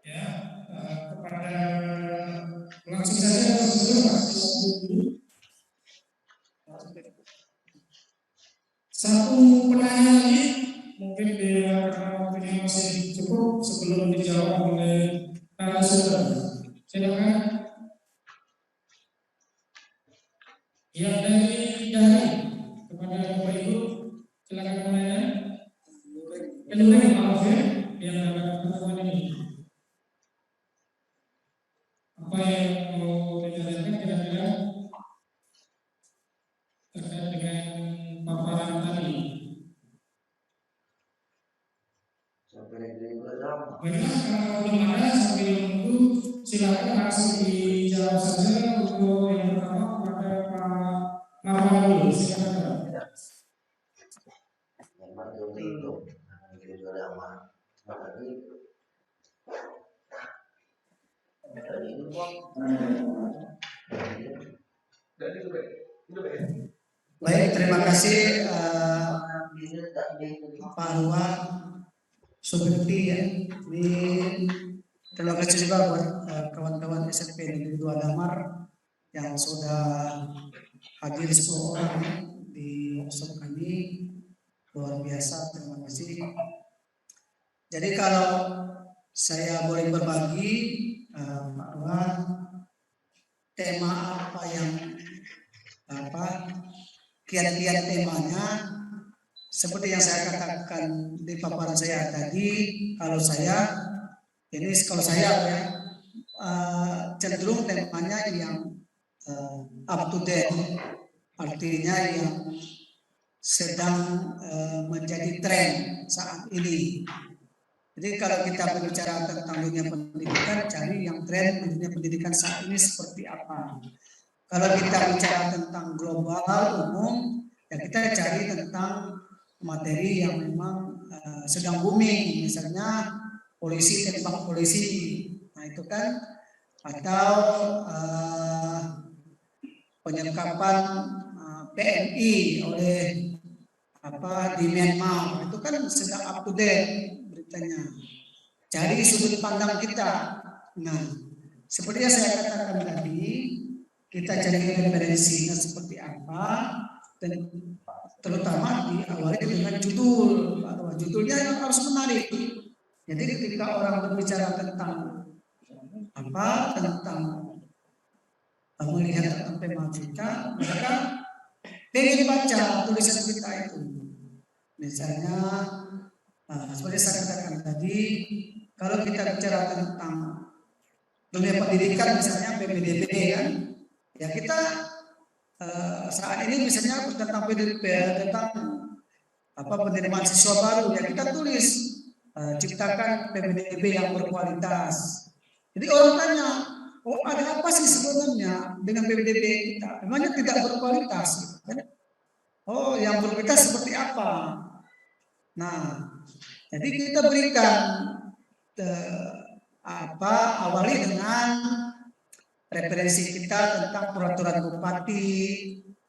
Ya, kepada langsung saja satu pertanyaan lagi, mungkin karena waktunya masih cukup sebelum dijawab oleh narasumber. Silakan. Yang dari kepada Bapak Ibu, silakan bertanya. Kelurahan maaf ya, yang dalam pertemuan ini. Apa yang mau ditanyakan kira-kira terkait dengan paparan tadi? Baiklah, kalau belum ada sambil menunggu, silakan langsung dijawab saja untuk yang pertama kepada Pak Marwan dulu. Silakan. Baik, terima kasih Pak Anwar Subekti ya. Terima kasih juga buat kawan-kawan SMP Negeri 2 Damar yang sudah hadir 10 orang di workshop kami. Luar biasa, terima kasih. Jadi kalau saya boleh berbagi Pak Anwar, tema apa yang kiat-kiat temanya seperti yang saya katakan di paparan saya tadi. Kalau saya ya cenderung temanya yang up to date, artinya yang sedang menjadi tren saat ini. Jadi kalau kita berbicara tentang dunia pendidikan, cari yang tren dunia pendidikan saat ini seperti apa. Kalau kita bicara tentang global umum, ya kita cari tentang materi yang memang sedang booming, misalnya polisi tembak polisi, nah itu kan, atau penyergapan PNI oleh di Myanmar, itu kan sedang up to date beritanya. Cari sudut pandang kita. Nah, seperti yang saya katakan tadi, kita cari referensinya seperti apa, dan terutama diawali dengan judul atau judulnya yang harus menarik. Jadi ketika orang berbicara tentang tentang melihat tentang tema kita, mereka pengen baca tulisan kita itu. Misalnya seperti saya katakan tadi, kalau kita bicara tentang dunia pendidikan misalnya PPDB kan, ya kita saat ini misalnya tentang PDB, tentang penerimaan siswa baru, ya kita tulis ciptakan PPDB yang berkualitas. Jadi orang tanya, oh ada apa sih sebenarnya dengan PPDB kita? Memangnya tidak berkualitas, gitu kan? Oh, yang berkualitas seperti apa? Nah, jadi kita berikan awali dengan referensi kita tentang peraturan bupati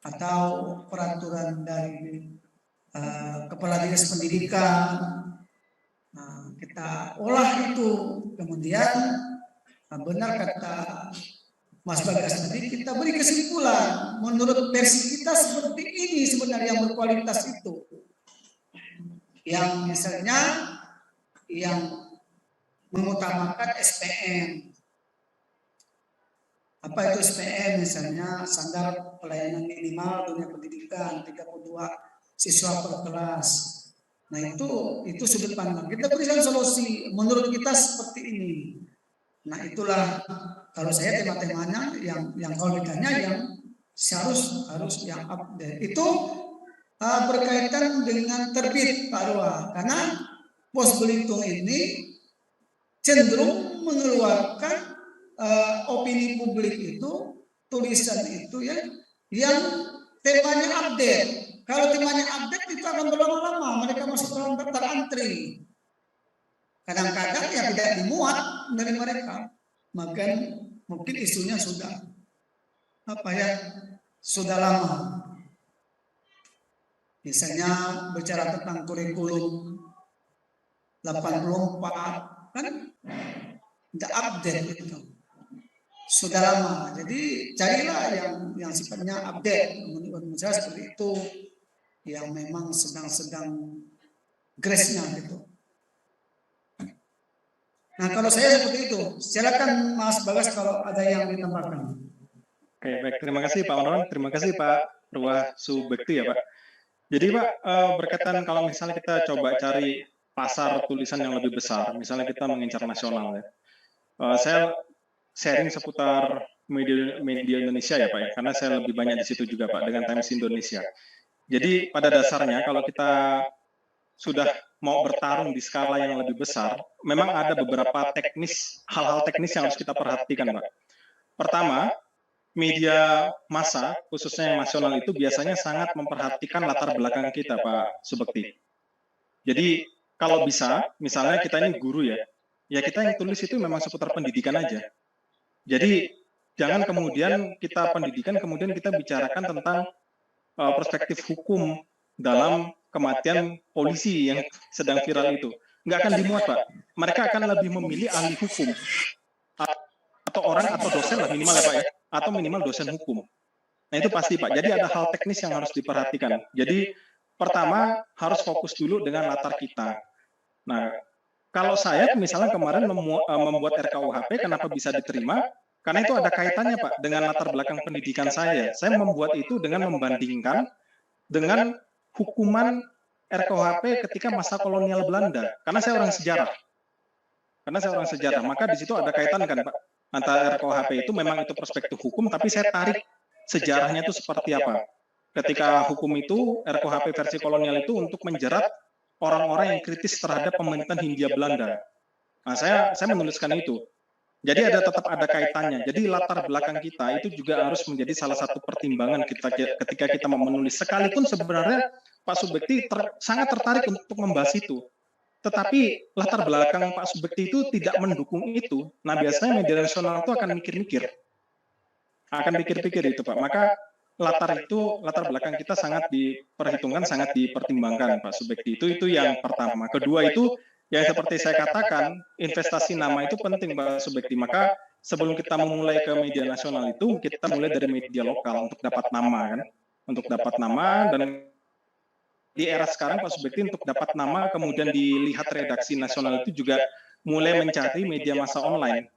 atau peraturan dari kepala dinas pendidikan. Nah, kita olah itu, kemudian benar kata Mas Bagas tadi, kita beri kesimpulan menurut versi kita seperti ini sebenarnya yang berkualitas itu. Yang misalnya yang mengutamakan SPM. Apa itu SPM? Misalnya standar pelayanan minimal dunia pendidikan 32 siswa per kelas. Nah itu sudut pandang. Kita berikan solusi menurut kita seperti ini. Nah itulah kalau saya tema-temanya yang kalau ditanya yang harus yang update itu berkaitan dengan terbit Pak Rua, karena Pos Belitung ini cenderung mengeluarkan opini publik itu, tulisan itu ya yang temanya update. Kalau temanya update itu akan berlama-lama, mereka masuk dalam daftar antri. Kadang-kadang ya tidak dimuat dari mereka, maka mungkin isunya sudah sudah lama. Misalnya bicara tentang kurikulum 84 kan tidak update itu, sudah lama. Jadi carilah yang sifatnya update. Menurut saya seperti itu, yang memang sedang grace-nya gitu. Nah kalau saya seperti itu, silakan Mas Bagas kalau ada yang ditambahkan. Oke, baik. Terima kasih Pak Marwan, terima kasih Pak Ruah Subekti ya Pak. Jadi Pak, berkaitan kalau misalnya kita coba cari pasar tulisan yang lebih besar, misalnya kita mengincar nasional ya. Saya sharing seputar media Indonesia ya Pak ya, karena saya lebih banyak di situ juga Pak dengan Times Indonesia. Jadi pada dasarnya kalau kita sudah mau bertarung di skala yang lebih besar, memang ada beberapa hal-hal teknis yang harus kita perhatikan Pak. Pertama, media massa, khususnya yang nasional itu biasanya sangat memperhatikan latar belakang kita, Pak Subekti. Jadi kalau bisa, misalnya kita ini guru ya kita yang tulis itu memang seputar pendidikan aja. Jadi jangan kemudian kita pendidikan, kemudian kita bicarakan tentang perspektif hukum dalam kematian polisi yang sedang viral itu. Nggak akan dimuat, Pak. Mereka akan lebih memilih ahli hukum. Atau orang atau dosen lah minimal ya Pak ya, atau minimal dosen hukum. Nah itu pasti Pak, jadi ada hal teknis yang harus diperhatikan. Jadi pertama harus fokus dulu dengan latar kita. Nah kalau saya misalnya kemarin membuat RKUHP, kenapa bisa diterima? Karena itu ada kaitannya Pak dengan latar belakang pendidikan saya. Saya membuat itu dengan membandingkan dengan hukuman RKUHP ketika masa kolonial Belanda. Karena saya orang sejarah. Maka di situ ada kaitan kan Pak, antara RKUHP itu memang itu perspektif hukum, tapi saya tarik sejarahnya itu seperti apa. Ketika hukum itu, RKUHP versi kolonial itu untuk menjerat orang-orang yang kritis terhadap pemerintahan Hindia Belanda. Nah, saya menuliskan itu. Jadi tetap ada kaitannya. Jadi latar belakang kita itu juga harus menjadi salah satu pertimbangan ketika kita mau menulis. Sekalipun sebenarnya Pak Subekti sangat tertarik untuk membahas itu. Tetapi latar belakang Pak Subekti itu tidak mendukung itu. Nah biasanya media nasional itu akan mikir-mikir itu Pak. Maka latar belakang kita sangat diperhitungkan, sangat dipertimbangkan Pak Subekti. Itu yang pertama. Kedua itu yang seperti saya katakan, investasi nama itu penting Pak Subekti. Maka sebelum kita memulai ke media nasional itu, kita mulai dari media lokal untuk dapat nama kan, dan di era sekarang Pak Subekti untuk dapat nama kemudian dilihat redaksi nasional itu juga mulai mencari media massa online.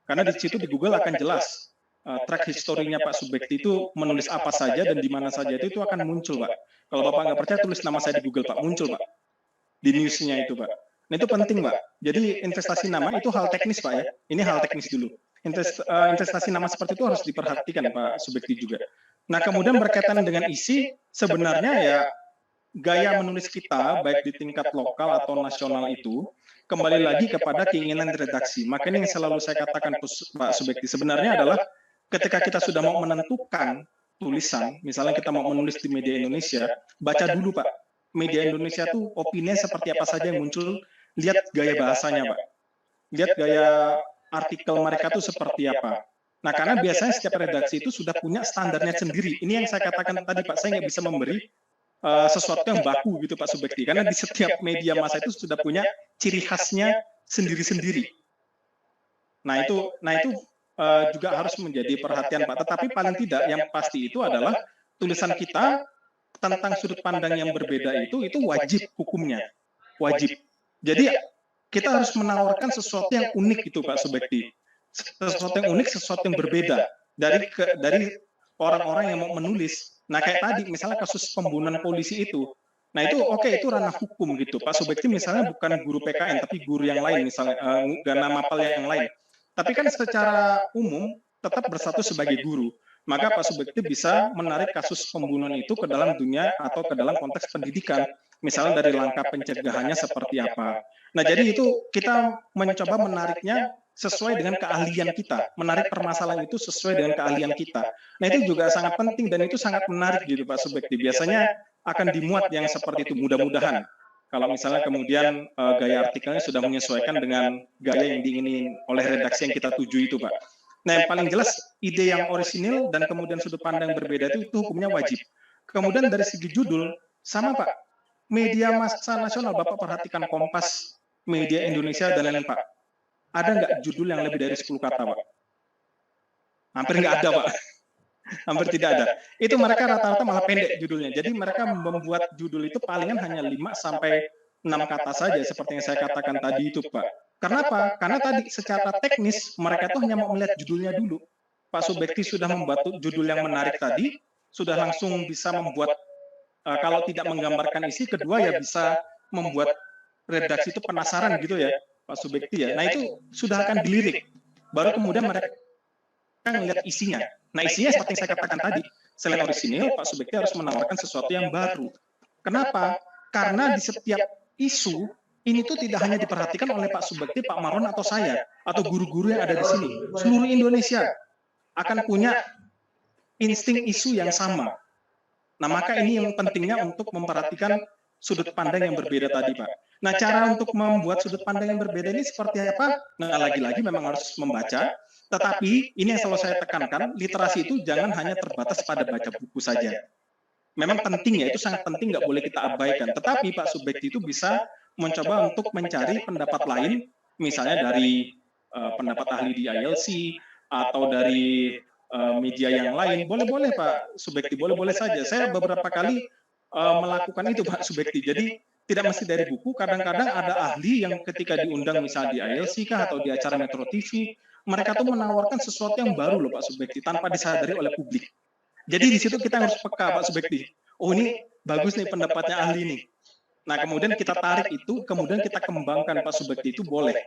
Karena di situ di Google akan jelas track historinya Pak Subekti itu menulis apa saja dan di mana saja itu akan muncul Pak. Kalau Bapak nggak percaya tulis nama saya di Google Pak, muncul Pak. Di newsnya itu Pak. Nah itu penting Pak. Jadi investasi nama itu hal teknis Pak ya. Ini hal teknis dulu. investasi nama seperti itu harus diperhatikan Pak Subekti juga. Nah kemudian berkaitan dengan isi, sebenarnya ya gaya menulis kita baik di tingkat lokal atau nasional itu kembali lagi kepada keinginan redaksi. Makanya yang selalu saya katakan Pak Subekti sebenarnya adalah ketika kita sudah mau menentukan tulisan, misalnya kita mau menulis di media Indonesia, baca dulu Pak. Media Indonesia itu opini seperti apa saja yang muncul, lihat gaya bahasanya Pak. Lihat gaya artikel mereka itu seperti apa. Nah, karena biasanya setiap redaksi itu sudah punya standarnya sendiri. Ini yang saya katakan tadi Pak, saya nggak bisa memberi sesuatu yang baku gitu Pak Subekti, karena di setiap media massa itu sudah punya ciri khasnya sendiri-sendiri. Nah itu juga harus menjadi perhatian Pak. Tetapi paling tidak yang pasti itu adalah tulisan kita tentang sudut pandang yang berbeda itu wajib hukumnya, wajib. Jadi kita harus menawarkan sesuatu yang unik itu Pak Subekti, sesuatu yang unik, sesuatu yang berbeda dari orang-orang yang mau menulis. Nah kayak tadi misalnya kasus pembunuhan polisi itu, nah itu oke, itu ranah hukum gitu. Pak Subekti misalnya bukan guru PKN tapi guru yang lain misalnya, Gana Mapal yang lain. Tapi kan secara umum tetap bersatu sebagai guru. Maka Pak Subekti bisa menarik kasus pembunuhan itu ke dalam dunia atau ke dalam konteks pendidikan. Misalnya dari langkah pencegahannya seperti apa. Nah jadi itu kita mencoba menariknya sesuai dengan keahlian kita, menarik permasalahan itu sesuai dengan keahlian kita. Nah itu juga sangat penting dan itu sangat menarik gitu Pak Subekti. Biasanya akan dimuat yang seperti itu, mudah-mudahan. Kalau misalnya kemudian gaya artikelnya sudah menyesuaikan dengan gaya yang diingini oleh redaksi yang kita tuju itu Pak. Nah yang paling jelas ide yang orisinil dan kemudian sudut pandang berbeda itu hukumnya wajib. Kemudian dari segi judul, sama Pak. Media massa nasional, Bapak perhatikan Kompas, Media Indonesia, dan lain-lain Pak. Ada nggak judul yang lebih dari 10 kata, Pak? Hampir nggak ada, Pak. Hampir tidak ada. Itu mereka rata-rata malah pendek judulnya. Jadi mereka membuat judul itu palingan hanya 5 sampai 6 kata saja, seperti yang saya katakan tadi itu, Pak. Karena apa? Karena tadi secara teknis mereka itu hanya mau melihat judulnya dulu. Pak Subekti sudah membuat judul yang menarik tadi, sudah langsung bisa membuat, kalau tidak menggambarkan isi, kedua ya bisa membuat redaksi itu penasaran gitu ya, Pak Subekti ya. Nah itu sudah akan dilirik. Baru kemudian mereka melihat isinya. Nah isinya seperti yang saya katakan tadi, selain orisinil, Pak Subekti harus menawarkan sesuatu yang baru. Kenapa? Karena di setiap isu, ini tuh tidak hanya diperhatikan oleh Pak Subekti, Pak Marwan atau saya, atau guru-guru yang ada di sini. Seluruh Indonesia akan punya insting isu yang sama. Nah maka ini yang pentingnya untuk memperhatikan sudut pandang yang berbeda tadi Pak. Nah cara untuk membuat sudut pandang yang berbeda ini seperti apa? Nah lagi-lagi memang harus membaca, tetapi ini yang selalu saya tekankan, literasi itu jangan hanya terbatas pada baca buku saja. Memang penting ya, itu sangat penting, nggak boleh kita abaikan. Tetapi Pak Subekti itu bisa mencoba untuk mencari pendapat lain, misalnya dari pendapat ahli di ILC, atau dari media yang lain. Boleh-boleh Pak Subekti, boleh-boleh saja. Saya beberapa kali melakukan itu Pak Subekti. Jadi tidak mesti dari buku, kadang-kadang ada ahli yang ketika diundang misalnya di ILC kah atau di acara Metro TV, mereka tuh menawarkan sesuatu yang baru loh Pak Subekti, tanpa disadari oleh publik. Jadi di situ kita harus peka Pak Subekti. Oh ini bagus nih pendapatnya ahli nih. Nah kemudian kita tarik itu, kemudian kita kembangkan Pak Subekti, itu boleh.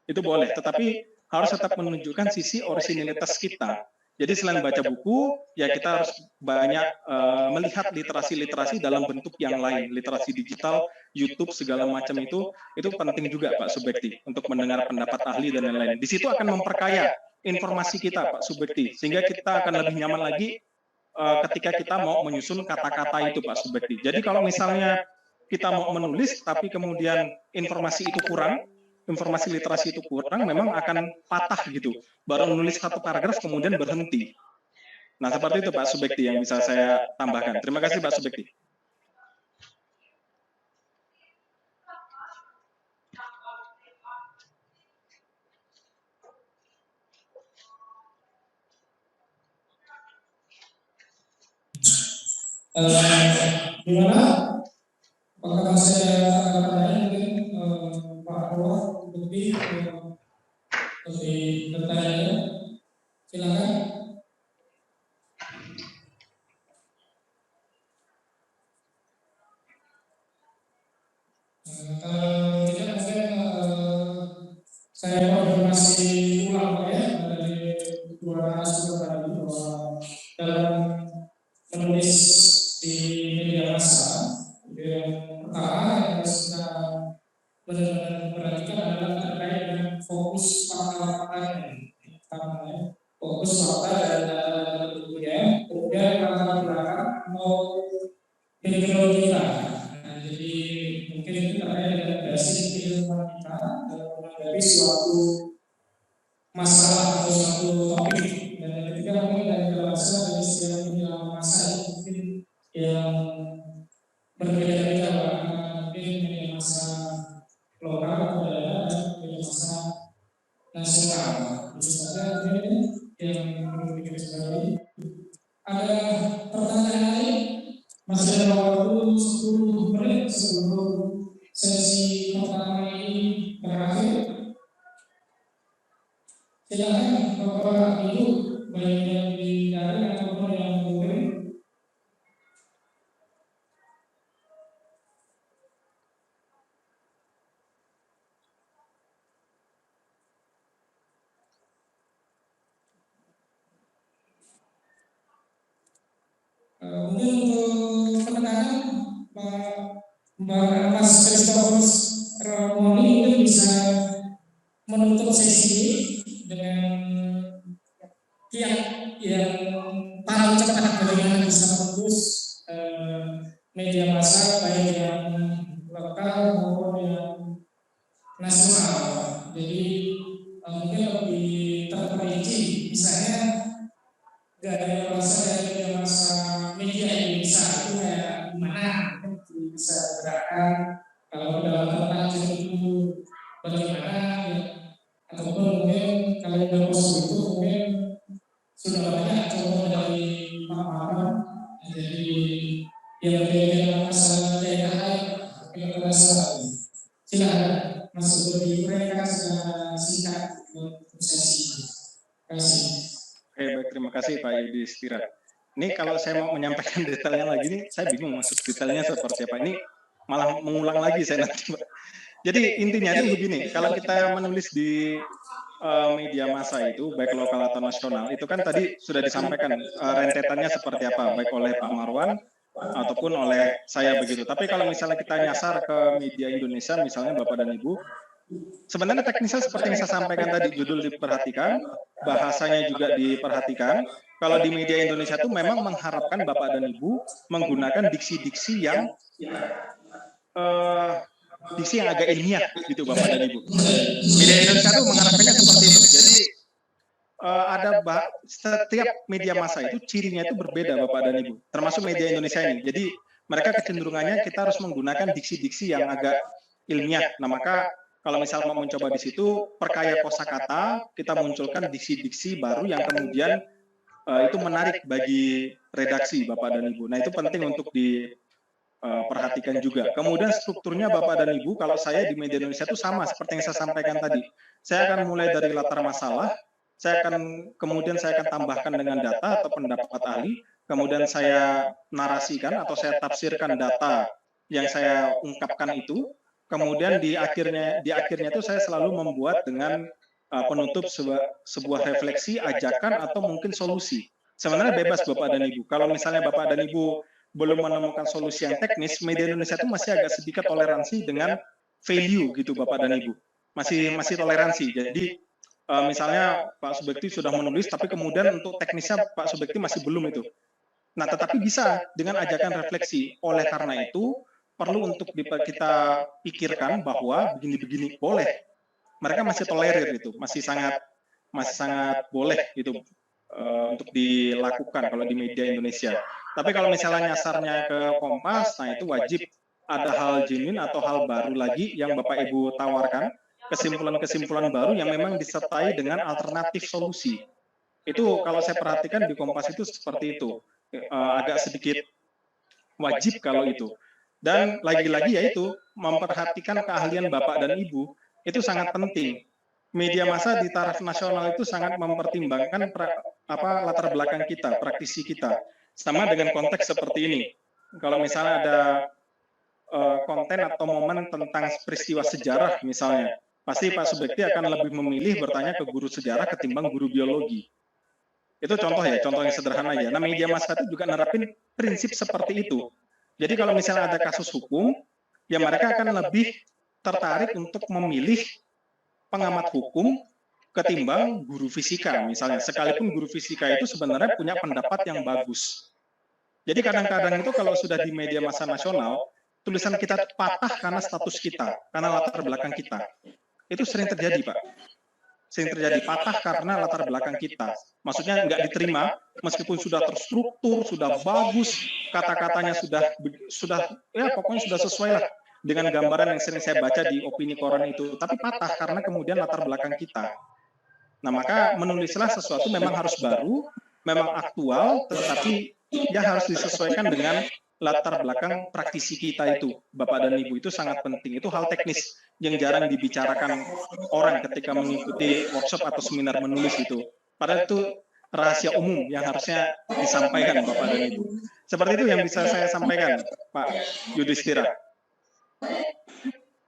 Itu boleh, tetapi harus tetap menunjukkan sisi orisinilitas kita. Jadi selain baca buku, ya kita harus banyak melihat literasi-literasi dalam bentuk yang lain, literasi digital, YouTube segala macam itu penting juga Pak Subekti untuk mendengar pendapat ahli dan lain-lain. Di situ akan memperkaya informasi kita Pak Subekti, sehingga kita akan lebih nyaman lagi ketika kita mau menyusun kata-kata itu Pak Subekti. Jadi kalau misalnya kita mau menulis, tapi kemudian informasi itu kurang, informasi literasi itu kurang, memang akan patah gitu. Baru menulis satu paragraf kemudian berhenti. Nah seperti itu Pak Subekti yang bisa saya tambahkan. Terima kasih Pak Subekti. Gimana? Apakah masih ada pertanyaan mungkin Pak Arwah lebih bertanya? Silakan. Kalau tidak mungkin saya konfirmasi ulang Pak ya dari bagikan adalah terkait dengan fokus fakta-fakta, fokus fakta dan data-data kemudian latar belakang mau background kita. Nah, jadi mungkin itu terkait dengan basic keilmuan kita dalam menghadapi suatu masalah atau suatu topik. Dan yang ketiga mungkin dari bahasa dari istilah media massa itu mungkin yang berbeda-beda, mungkin media massa lokal atau daerah dan media massa nasional. Tentu saja mungkin yang perlu diketahui. Ada pertanyaan lain? Masih ada waktu 10 menit sebelum sesi pertama ini berakhir. Silakan Bapak Ibu, baik yang di daring ataupun yang luring. Mungkin untuk penekanan Mbak Mas Christopher Ramoni mungkin bisa menutup sesi ini dengan kiat yang paling cepat bagaimana bisa menembus media massa baik yang lokal maupun yang nasional. Jadi mungkin lebih terperinci, misalnya gaya bahasa dari media massa media Indonesia itu kayak gimana, bisa gerakan kalau dalam pertanyaan itu bagaimana ya, ataupun mungkin kalau yang post itu mungkin sudah banyak contoh dari Pak Marwan. Jadi yang berbeda masalah daerah yang terasa. Silakan masuk di mereka secara singkat untuk sesi. Terima kasih. Oke, baik, terima kasih Pak Yudhistira. Ini kalau saya mau menyampaikan detailnya lagi nih, saya bingung masuk detailnya seperti apa. Ini malah mengulang lagi saya nanti, Pak. Jadi intinya itu begini, kalau kita menulis di media massa itu, baik lokal atau nasional, itu kan tadi sudah disampaikan rentetannya seperti apa, baik oleh Pak Marwan ataupun oleh saya begitu. Tapi kalau misalnya kita nyasar ke media Indonesia, misalnya Bapak dan Ibu, sebenarnya teknisnya seperti yang saya sampaikan tadi, judul diperhatikan, bahasanya juga diperhatikan. Kalau di media Indonesia itu memang mengharapkan Bapak dan Ibu menggunakan diksi-diksi yang diksi yang agak ilmiah gitu Bapak dan Ibu. Media Indonesia itu mengharapkannya seperti itu. Jadi setiap media massa itu cirinya itu berbeda Bapak dan Ibu, termasuk media Indonesia ini. Jadi mereka kecenderungannya kita harus menggunakan diksi-diksi yang agak ilmiah. Nah maka kalau misalnya mau mencoba di situ perkaya kosakata, kita munculkan diksi-diksi baru yang kemudian itu menarik bagi redaksi Bapak dan Ibu. Nah itu penting untuk diperhatikan juga. Kemudian strukturnya Bapak dan Ibu, kalau saya di media Indonesia itu sama seperti yang saya sampaikan tadi. Saya akan mulai dari latar masalah, kemudian saya akan tambahkan dengan data atau pendapat ahli, kemudian saya narasikan atau saya tafsirkan data yang saya ungkapkan itu, kemudian di akhirnya itu saya selalu membuat dengan penutup sebuah refleksi, ajakan atau mungkin solusi. Sebenarnya bebas Bapak dan Ibu. Kalau misalnya Bapak dan Ibu belum menemukan solusi yang teknis, media Indonesia itu masih agak sedikit toleransi dengan value gitu Bapak dan Ibu. Masih toleransi. Jadi misalnya Pak Subekti sudah menulis, tapi kemudian untuk teknisnya Pak Subekti masih belum itu. Nah, tetapi bisa dengan ajakan refleksi. Oleh karena itu, perlu untuk kita pikirkan bahwa begini-begini boleh. Mereka masih tolerir itu, masih sangat boleh gitu untuk dilakukan kalau di media Indonesia. Tapi kalau misalnya nyasarnya ke Kompas, nah itu wajib ada hal genuine atau hal baru lagi yang Bapak Ibu tawarkan, kesimpulan-kesimpulan baru yang memang disertai dengan alternatif solusi. Itu kalau saya perhatikan di Kompas itu seperti itu, agak sedikit wajib kalau itu. Dan lagi-lagi yaitu memperhatikan keahlian Bapak dan Ibu itu sangat penting. Media massa di taraf nasional itu sangat mempertimbangkan latar belakang kita, praktisi kita. Sama dengan konteks seperti ini. Kalau misalnya ada konten atau momen tentang peristiwa sejarah misalnya, pasti Pak Subekti akan lebih memilih bertanya ke guru sejarah ketimbang guru biologi. Itu contoh yang sederhana ya. Nah, media massa itu juga nerapin prinsip seperti itu. Jadi kalau misalnya ada kasus hukum, ya mereka akan lebih tertarik untuk memilih pengamat hukum ketimbang guru fisika misalnya, sekalipun guru fisika itu sebenarnya punya pendapat yang bagus. Jadi kadang-kadang itu kalau sudah di media massa nasional, tulisan kita patah karena status kita, karena latar belakang kita. Itu sering terjadi, Pak. Sering terjadi patah karena latar belakang kita. Maksudnya nggak diterima, meskipun sudah terstruktur, sudah bagus, kata-katanya sudah ya pokoknya sudah sesuai lah dengan gambaran yang sering saya baca di opini koran itu. Tapi patah karena kemudian latar belakang kita. Nah, maka menulislah sesuatu memang harus baru, memang aktual, tetapi ya harus disesuaikan dengan latar belakang praktisi kita itu, Bapak dan Ibu. Itu sangat penting. Itu hal teknis yang jarang dibicarakan orang ketika mengikuti workshop atau seminar menulis itu. Padahal itu rahasia umum yang harusnya disampaikan Bapak dan Ibu. Seperti itu yang bisa saya sampaikan, Pak Yudhistira.